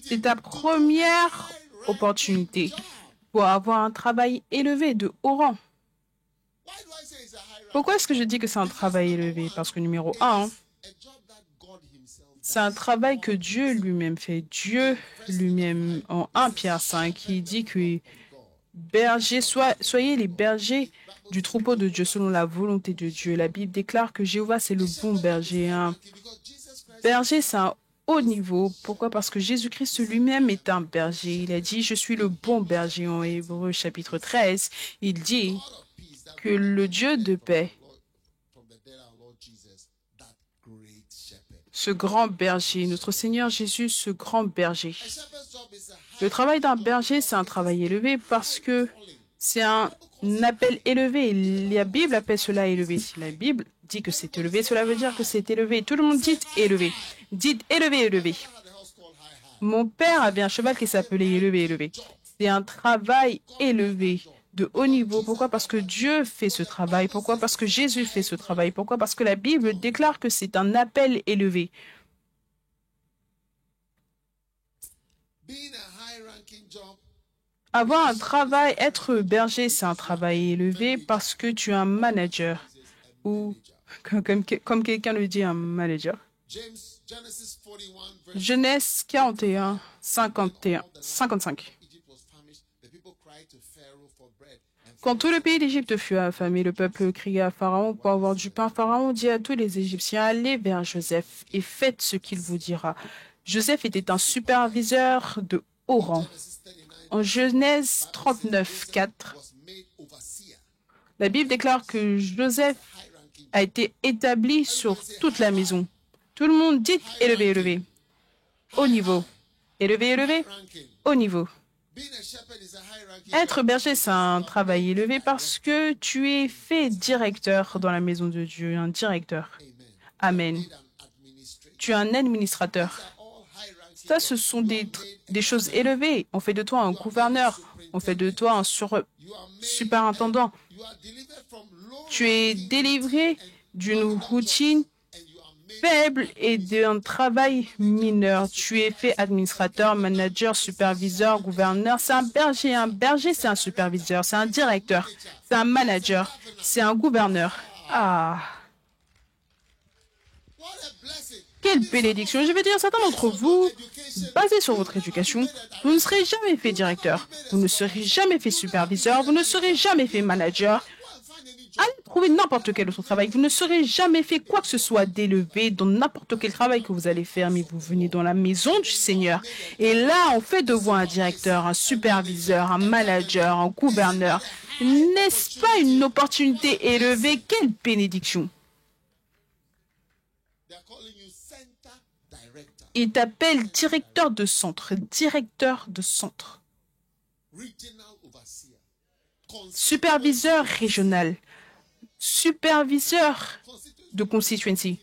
C'est ta première opportunité pour avoir un travail élevé de haut rang. Pourquoi est-ce que je dis que c'est un travail élevé? Parce que numéro 1, c'est un travail que Dieu lui-même fait. Dieu lui-même, en 1 Pierre 5, il dit que berger, soyez les bergers du troupeau de Dieu selon la volonté de Dieu. La Bible déclare que Jéhovah, c'est le bon berger. Un berger, c'est un haut niveau. Pourquoi? Parce que Jésus-Christ lui-même est un berger. Il a dit, je suis le bon berger en Hébreux chapitre 13. Il dit que le Dieu de paix, ce grand berger, notre Seigneur Jésus, ce grand berger. Le travail d'un berger, c'est un travail élevé parce que c'est un appel élevé. La Bible appelle cela élevé. Si la Bible dit que c'est élevé, cela veut dire que c'est élevé. Tout le monde dit élevé. Dites élevé, élevé. Mon père avait un cheval qui s'appelait élevé, élevé. C'est un travail élevé, de haut niveau. Pourquoi? Parce que Dieu fait ce travail. Pourquoi? Parce que Jésus fait ce travail. Pourquoi? Parce que la Bible déclare que c'est un appel élevé. Avoir un travail, être berger, c'est un travail élevé parce que tu es un manager ou, comme quelqu'un le dit, un manager. Genèse 41, 55. Quand tout le pays d'Égypte fut affamé, le peuple cria à Pharaon pour avoir du pain. Pharaon dit à tous les Égyptiens, allez vers Joseph et faites ce qu'il vous dira. Joseph était un superviseur de haut rang. En Genèse 39, 4, la Bible déclare que Joseph a été établi sur toute la maison. Tout le monde dit élevé, élevé. Haut niveau. Élevé, élevé. Haut niveau. Être berger, c'est un travail élevé parce que tu es fait directeur dans la maison de Dieu, un directeur. Amen. Tu es un administrateur. Ça, ce sont des choses élevées. On fait de toi un gouverneur. On fait de toi un superintendant. Tu es délivré d'une routine faible et d'un travail mineur. Tu es fait administrateur, manager, superviseur, gouverneur. C'est un berger. Un berger, c'est un superviseur, c'est un directeur, c'est un manager, c'est un gouverneur. Ah, quelle bénédiction. Je vais dire, certains d'entre vous, basés sur votre éducation, vous ne serez jamais fait directeur, vous ne serez jamais fait superviseur, vous ne serez jamais fait manager. Allez trouver n'importe quel autre travail. Vous ne serez jamais fait quoi que ce soit d'élevé dans n'importe quel travail que vous allez faire, mais vous venez dans la maison du Seigneur. Et là, on fait de vous un directeur, un superviseur, un manager, un gouverneur. N'est-ce pas une opportunité élevée? Quelle bénédiction! Il t'appelle directeur de centre, directeur de centre. Superviseur régional. Superviseur de constituency.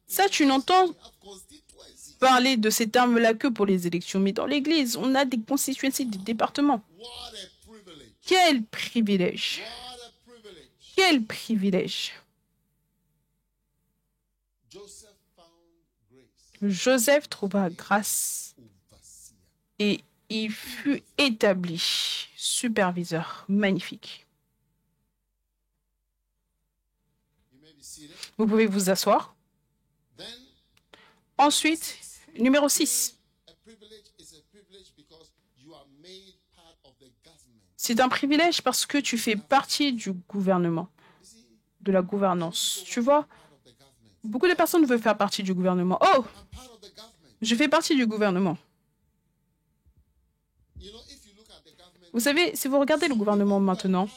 Ça, tu n'entends parler de ces termes-là que pour les élections, mais dans l'Église, on a des constituencies, des départements. Quel privilège! Quel privilège! Joseph trouva grâce et il fut établi superviseur. Magnifique. Vous pouvez vous asseoir. Ensuite, numéro 6. C'est un privilège parce que tu fais partie du gouvernement, de la gouvernance. Tu vois, beaucoup de personnes veulent faire partie du gouvernement. Oh, je fais partie du gouvernement. Vous savez, si vous regardez le gouvernement maintenant,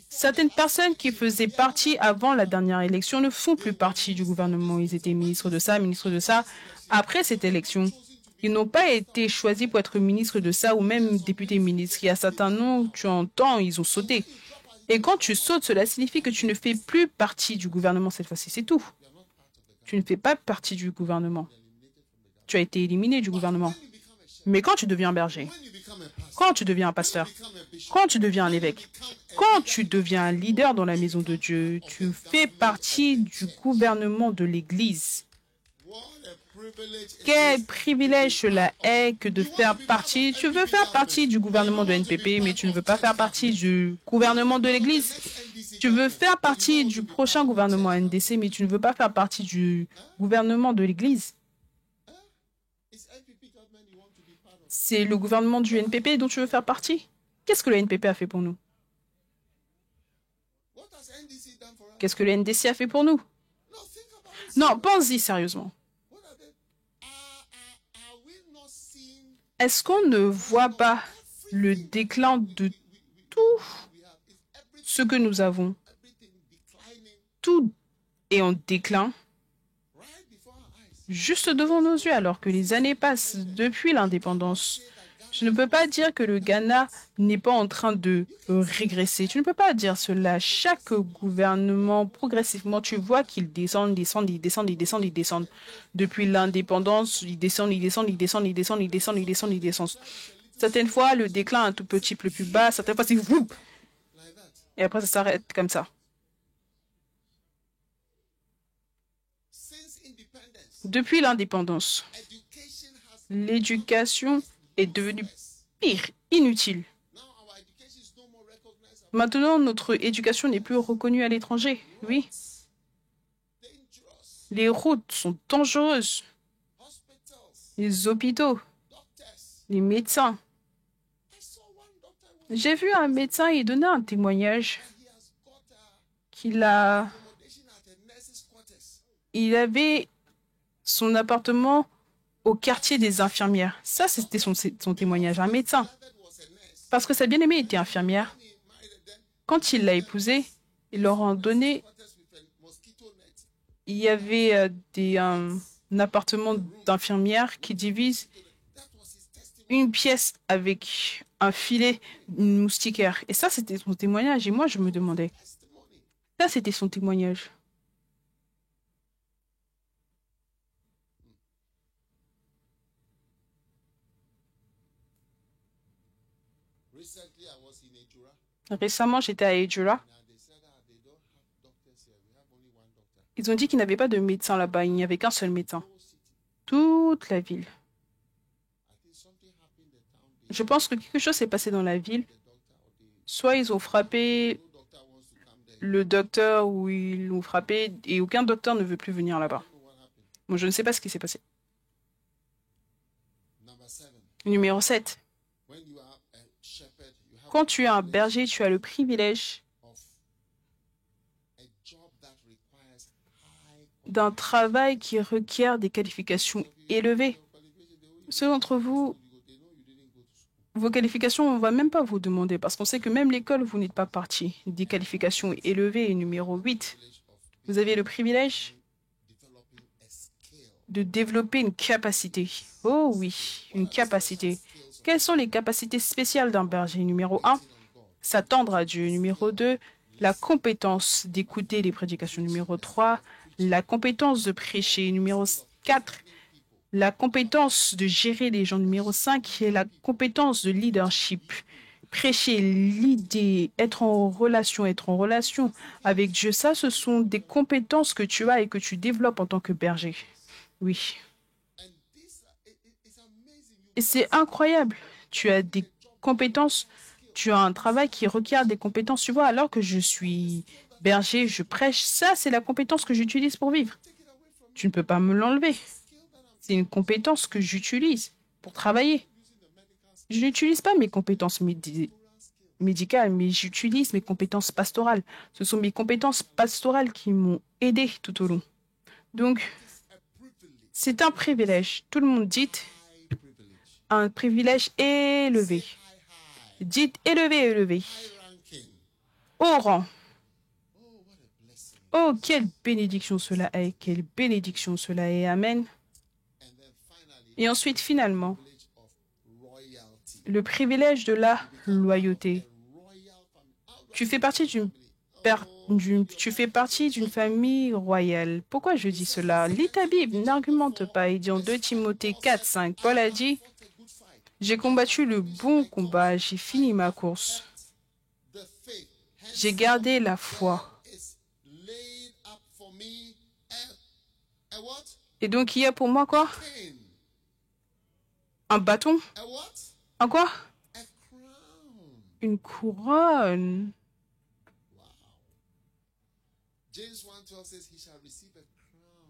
certaines personnes qui faisaient partie avant la dernière élection ne font plus partie du gouvernement. Ils étaient ministres de ça, ministres de ça. Après cette élection, ils n'ont pas été choisis pour être ministres de ça ou même députés ministres. Il y a certains noms, tu entends, ils ont sauté. Et quand tu sautes, cela signifie que tu ne fais plus partie du gouvernement cette fois-ci. C'est tout. Tu ne fais pas partie du gouvernement. Tu as été éliminé du gouvernement. Mais quand tu deviens berger, quand tu deviens un pasteur, quand tu deviens un évêque, quand tu deviens un leader dans la maison de Dieu, tu fais partie du gouvernement de l'Église. Quel privilège cela est que de faire partie. Tu veux faire partie du gouvernement de NPP, mais tu ne veux pas faire partie du gouvernement de l'Église. Tu veux faire partie du prochain gouvernement NDC, mais tu ne veux pas faire partie du gouvernement de l'Église. C'est le gouvernement du NPP dont tu veux faire partie? Qu'est-ce que le NPP a fait pour nous? Qu'est-ce que le NDC a fait pour nous? Non, pense-y sérieusement. Est-ce qu'on ne voit pas le déclin de tout ce que nous avons? Tout est en déclin juste devant nos yeux alors que les années passent depuis l'indépendance. Tu ne peux pas dire que le Ghana n'est pas en train de régresser. Tu ne peux pas dire cela. Chaque gouvernement, progressivement, tu vois qu'ils descendent, descendent, ils descendent, ils descendent, ils descendent. Depuis l'indépendance, ils descendent, ils descendent, ils descendent, ils descendent, ils descendent, ils descendent, ils descendent. Certaines fois, le déclin est un tout petit peu plus bas. Certaines fois, c'est vous. Et après, ça s'arrête comme ça. Depuis l'indépendance, l'éducation est devenue pire, inutile. Maintenant, notre éducation n'est plus reconnue à l'étranger. Oui. Les routes sont dangereuses. Les hôpitaux, les médecins. J'ai vu un médecin y donner un témoignage il avait son appartement au quartier des infirmières. Ça, c'était son témoignage, un médecin. Parce que sa bien-aimée était infirmière. Quand il l'a épousée, ils leur ont donné, il y avait un appartement d'infirmière qui divise une pièce avec un filet moustiquaire. Et ça, c'était son témoignage. Et moi, je me demandais, ça, c'était son témoignage. Récemment, j'étais à Ejura. Ils ont dit qu'il n'y avait pas de médecin là-bas. Il n'y avait qu'un seul médecin. Toute la ville. Je pense que quelque chose s'est passé dans la ville. Soit ils ont frappé le docteur ou ils l'ont frappé et aucun docteur ne veut plus venir là-bas. Bon, je ne sais pas ce qui s'est passé. Numéro 7. Quand tu es un berger, tu as le privilège d'un travail qui requiert des qualifications élevées. Ceux d'entre vous, vos qualifications, on ne va même pas vous demander parce qu'on sait que même l'école, vous n'êtes pas parti. Des qualifications élevées. Numéro 8. Vous avez le privilège de développer une capacité. Oh oui, une capacité. Quelles sont les capacités spéciales d'un berger? Numéro 1, s'attendre à Dieu. Numéro 2, la compétence d'écouter les prédications. Numéro 3, la compétence de prêcher. Numéro 4, la compétence de gérer les gens. Numéro 5, la compétence de leadership. Prêcher, l'idée, être en relation avec Dieu, ça, ce sont des compétences que tu as et que tu développes en tant que berger. Oui. Et c'est incroyable. Tu as des compétences, tu as un travail qui requiert des compétences. Tu vois, alors que je suis berger, je prêche, ça, c'est la compétence que j'utilise pour vivre. Tu ne peux pas me l'enlever. C'est une compétence que j'utilise pour travailler. Je n'utilise pas mes compétences médicales, mais j'utilise mes compétences pastorales. Ce sont mes compétences pastorales qui m'ont aidé tout au long. Donc, c'est un privilège. Tout le monde dit un privilège élevé. Dites élevé, élevé. Haut rang. Oh, quelle bénédiction cela est. Quelle bénédiction cela est. Amen. Et ensuite, finalement, le privilège de la loyauté. Tu fais partie tu fais partie d'une famille royale. Pourquoi je dis cela? Lis ta Bible, n'argumente pas. Il dit en 2 Timothée 4, 5, Paul a dit, j'ai combattu le bon combat, j'ai fini ma course. J'ai gardé la foi. Et donc, il y a pour moi quoi? Un bâton? Un quoi? Une couronne.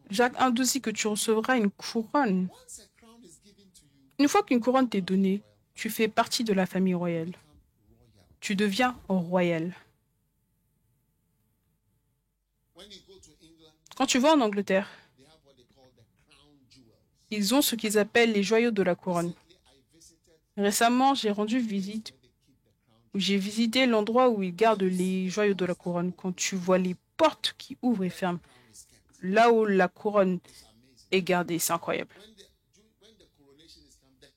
Jacques 1,12 dit que tu recevras une couronne. Une fois qu'une couronne t'est donnée, tu fais partie de la famille royale. Tu deviens royal. Quand tu vas en Angleterre, ils ont ce qu'ils appellent les joyaux de la couronne. Récemment, j'ai visité l'endroit où ils gardent les joyaux de la couronne. Quand tu vois les portes qui ouvrent et ferment, là où la couronne est gardée, c'est incroyable.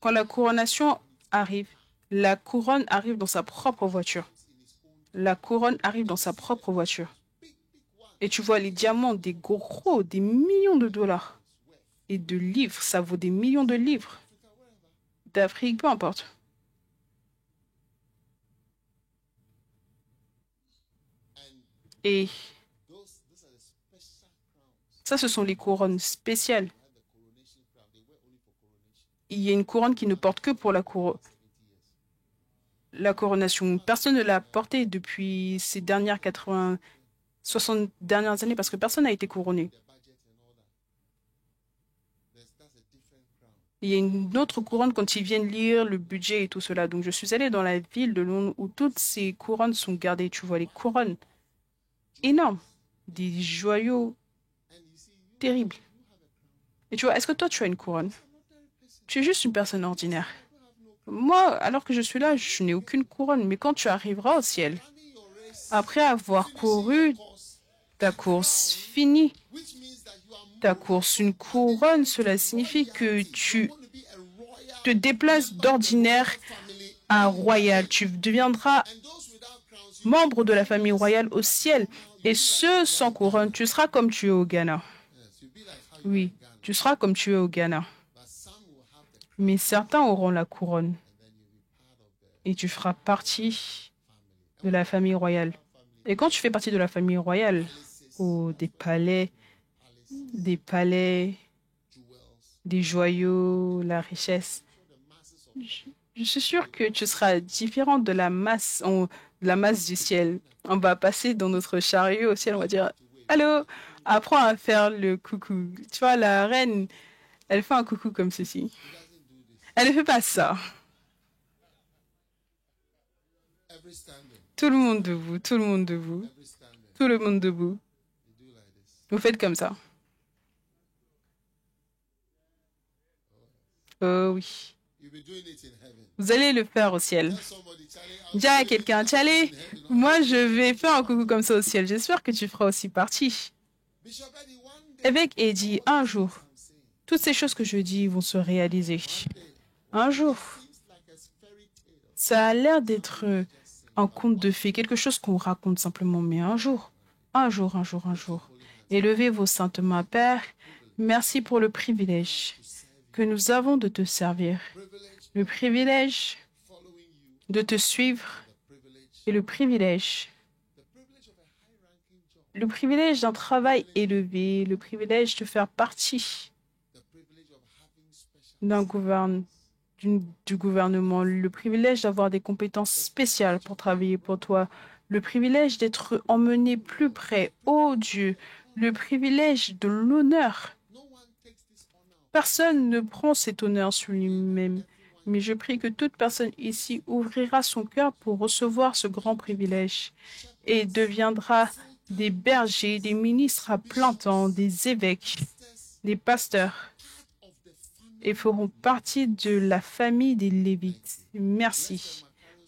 Quand la couronnation arrive, la couronne arrive dans sa propre voiture. La couronne arrive dans sa propre voiture. Et tu vois les diamants, des gros, des millions de dollars. Et de livres, ça vaut des millions de livres. D'Afrique, peu importe. Et ça, ce sont les couronnes spéciales. Il y a une couronne qui ne porte que pour la couronne. la couronnation. Personne ne l'a portée depuis ces dernières 60 dernières années parce que personne n'a été couronné. Il y a une autre couronne quand ils viennent lire le budget et tout cela. Donc, je suis allée dans la ville de Londres où toutes ces couronnes sont gardées. Tu vois, les couronnes énormes, des joyaux terribles. Et tu vois, est-ce que toi, tu as une couronne? Tu es juste une personne ordinaire. Moi, alors que je suis là, je n'ai aucune couronne. Mais quand tu arriveras au ciel, après avoir couru ta course finie, ta course, une couronne, cela signifie que tu te déplaces d'ordinaire à royal. Tu deviendras membre de la famille royale au ciel. Et ce, sans couronne, tu seras comme tu es au Ghana. Oui, tu seras comme tu es au Ghana. Mais certains auront la couronne. Et tu feras partie de la famille royale. Et quand tu fais partie de la famille royale, oh, des palais, des joyaux, la richesse, je suis sûre que tu seras différente de la masse du ciel. On va passer dans notre chariot au ciel, on va dire, allô, apprends à faire le coucou. Tu vois, la reine, elle fait un coucou comme ceci. Elle ne fait pas ça. Tout le monde debout, tout le monde debout, tout le monde debout. Vous faites comme ça. Oh oui. Vous allez le faire au ciel. Dis à quelqu'un, allez, moi je vais faire un coucou comme ça au ciel. J'espère que tu feras aussi partie. Avec Eddie, un jour, toutes ces choses que je dis vont se réaliser. Un jour, ça a l'air d'être un conte de fées, quelque chose qu'on raconte simplement, mais un jour, un jour, un jour, un jour. Élevez vos saintes mains, Père. Merci pour le privilège que nous avons de te servir, le privilège de te suivre et le privilège d'un travail élevé, le privilège de faire partie du gouvernement, le privilège d'avoir des compétences spéciales pour travailler pour toi, le privilège d'être emmené plus près, oh Dieu, le privilège de l'honneur. Personne ne prend cet honneur sur lui-même, mais je prie que toute personne ici ouvrira son cœur pour recevoir ce grand privilège et deviendra des bergers, des ministres à plein temps, des évêques, des pasteurs et feront partie de la famille des Lévites. Merci.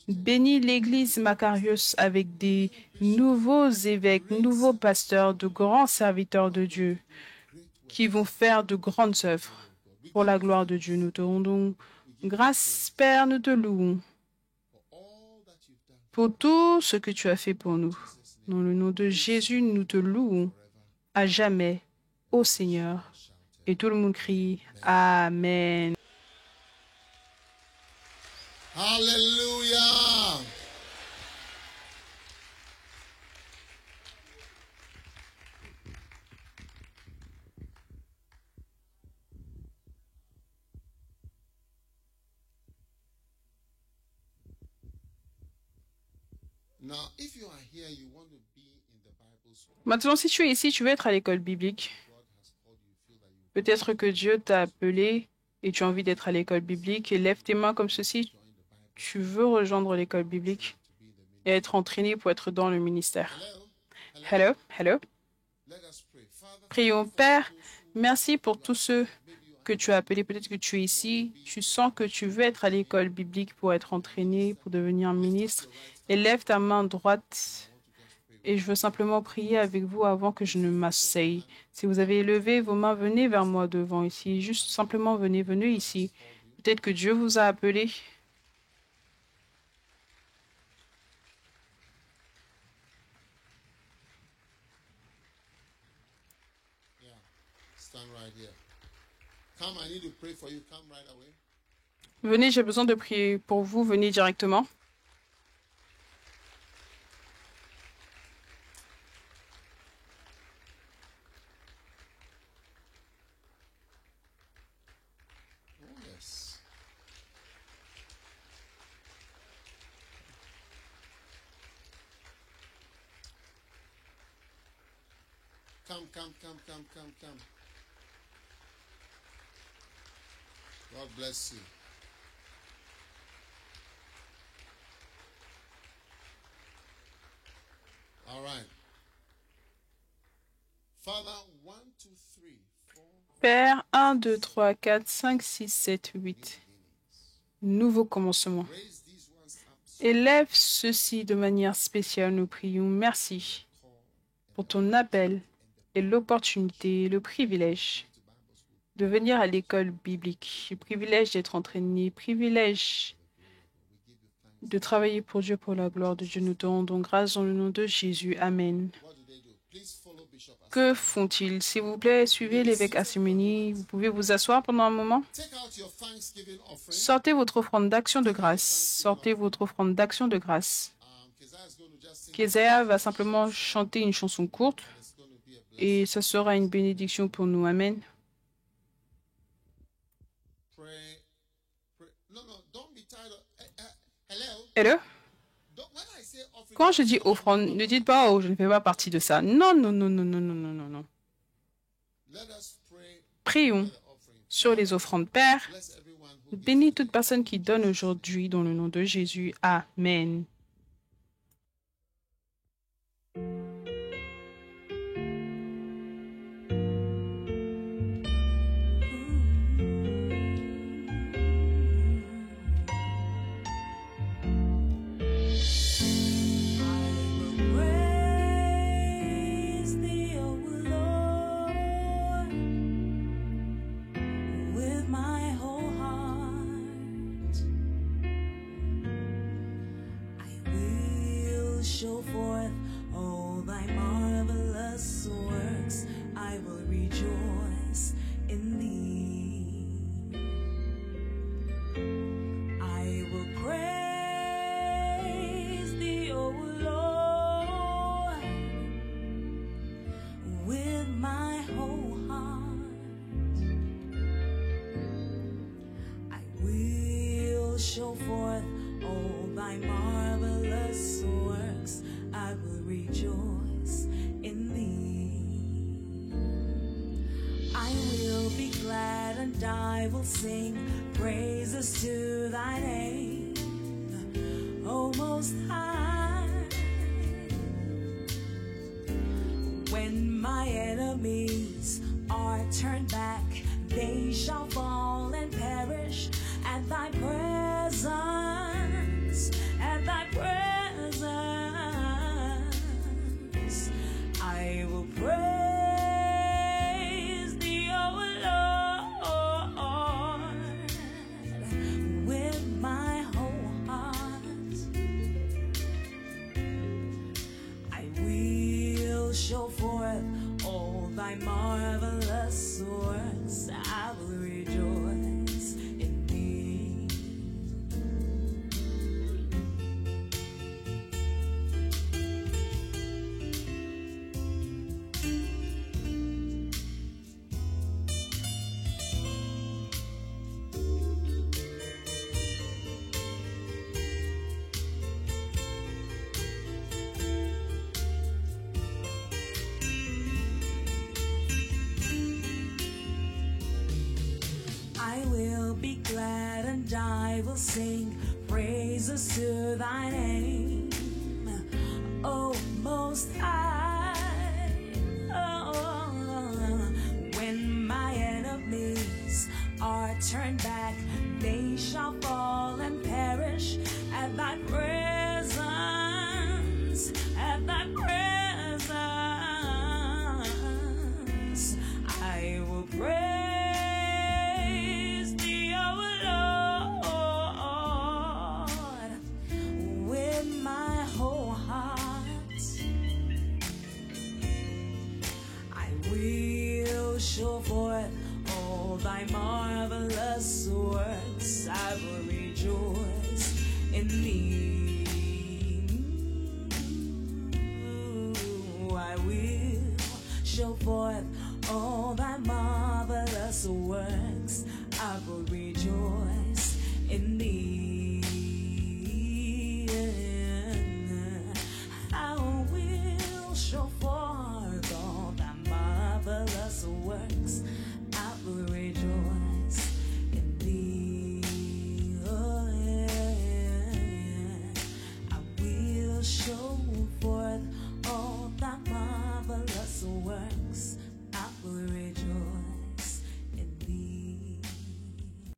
Bénis l'Église Macarius avec des nouveaux évêques, nouveaux pasteurs, de grands serviteurs de Dieu qui vont faire de grandes œuvres. Pour la gloire de Dieu, nous te rendons grâce, Père, nous te louons pour tout ce que tu as fait pour nous. Dans le nom de Jésus, nous te louons à jamais, ô Seigneur. Et tout le monde crie Amen. Hallelujah. Maintenant, si tu es ici, tu veux être à l'école biblique. Peut-être que Dieu t'a appelé et tu as envie d'être à l'école biblique. Et lève tes mains comme ceci. Tu veux rejoindre l'école biblique et être entraîné pour être dans le ministère. Hello, hello. Prions, Père, merci pour tous ceux que tu as appelés. Peut-être que tu es ici, tu sens que tu veux être à l'école biblique pour être entraîné, pour devenir ministre. Et lève ta main droite et je veux simplement prier avec vous avant que je ne m'asseye. Si vous avez levé vos mains, venez vers moi devant ici. Juste simplement venez ici. Peut-être que Dieu vous a appelé. Venez, j'ai besoin de prier pour vous. Venez directement. Come. God bless you. All right. Father, 1, 2, 3, 4. Père, 1, 2, 3, 4, 5, 6, 7, 8. Nouveau commencement. Élève ceci de manière spéciale, nous prions. Merci pour ton appel et l'opportunité, le privilège de venir à l'école biblique, le privilège d'être entraîné, le privilège de travailler pour Dieu, pour la gloire de Dieu. Nous te rendons grâce dans le nom de Jésus. Amen. Que font-ils? S'il vous plaît, suivez l'évêque Asimeni. Vous pouvez vous asseoir pendant un moment. Sortez votre offrande d'action de grâce. Sortez votre offrande d'action de grâce. Kézéa va simplement chanter une chanson courte et ça sera une bénédiction pour nous. Amen. Hello? Quand je dis offrande, ne dites pas « Oh, je ne fais pas partie de ça ». Non. Prions sur les offrandes. Père, bénis toute personne qui donne aujourd'hui dans le nom de Jésus. Amen. Show forth all thy marvelous works. I will rejoice in thee. I will praise thee, O Lord, with my whole heart. I will show forth all thy marvelous works. I will rejoice in thee. I will be glad and I will sing praises to thy name, O Most High. When my enemies are turned back, they shall fall and perish at thy presence, at thy presence. I will praise thee, O Lord, with my whole heart. I will show forth all thy marvelous works. I will rejoice in thee. I will be glad and I will sing praises to thy name, O Most High. Oh, when my enemies are turned back, they shall fall and perish at thy presence, at thy presence. I will praise thee, O Lord, with my whole heart. I will show forth all thy marvelous works. I will rejoice in thee. I will show forth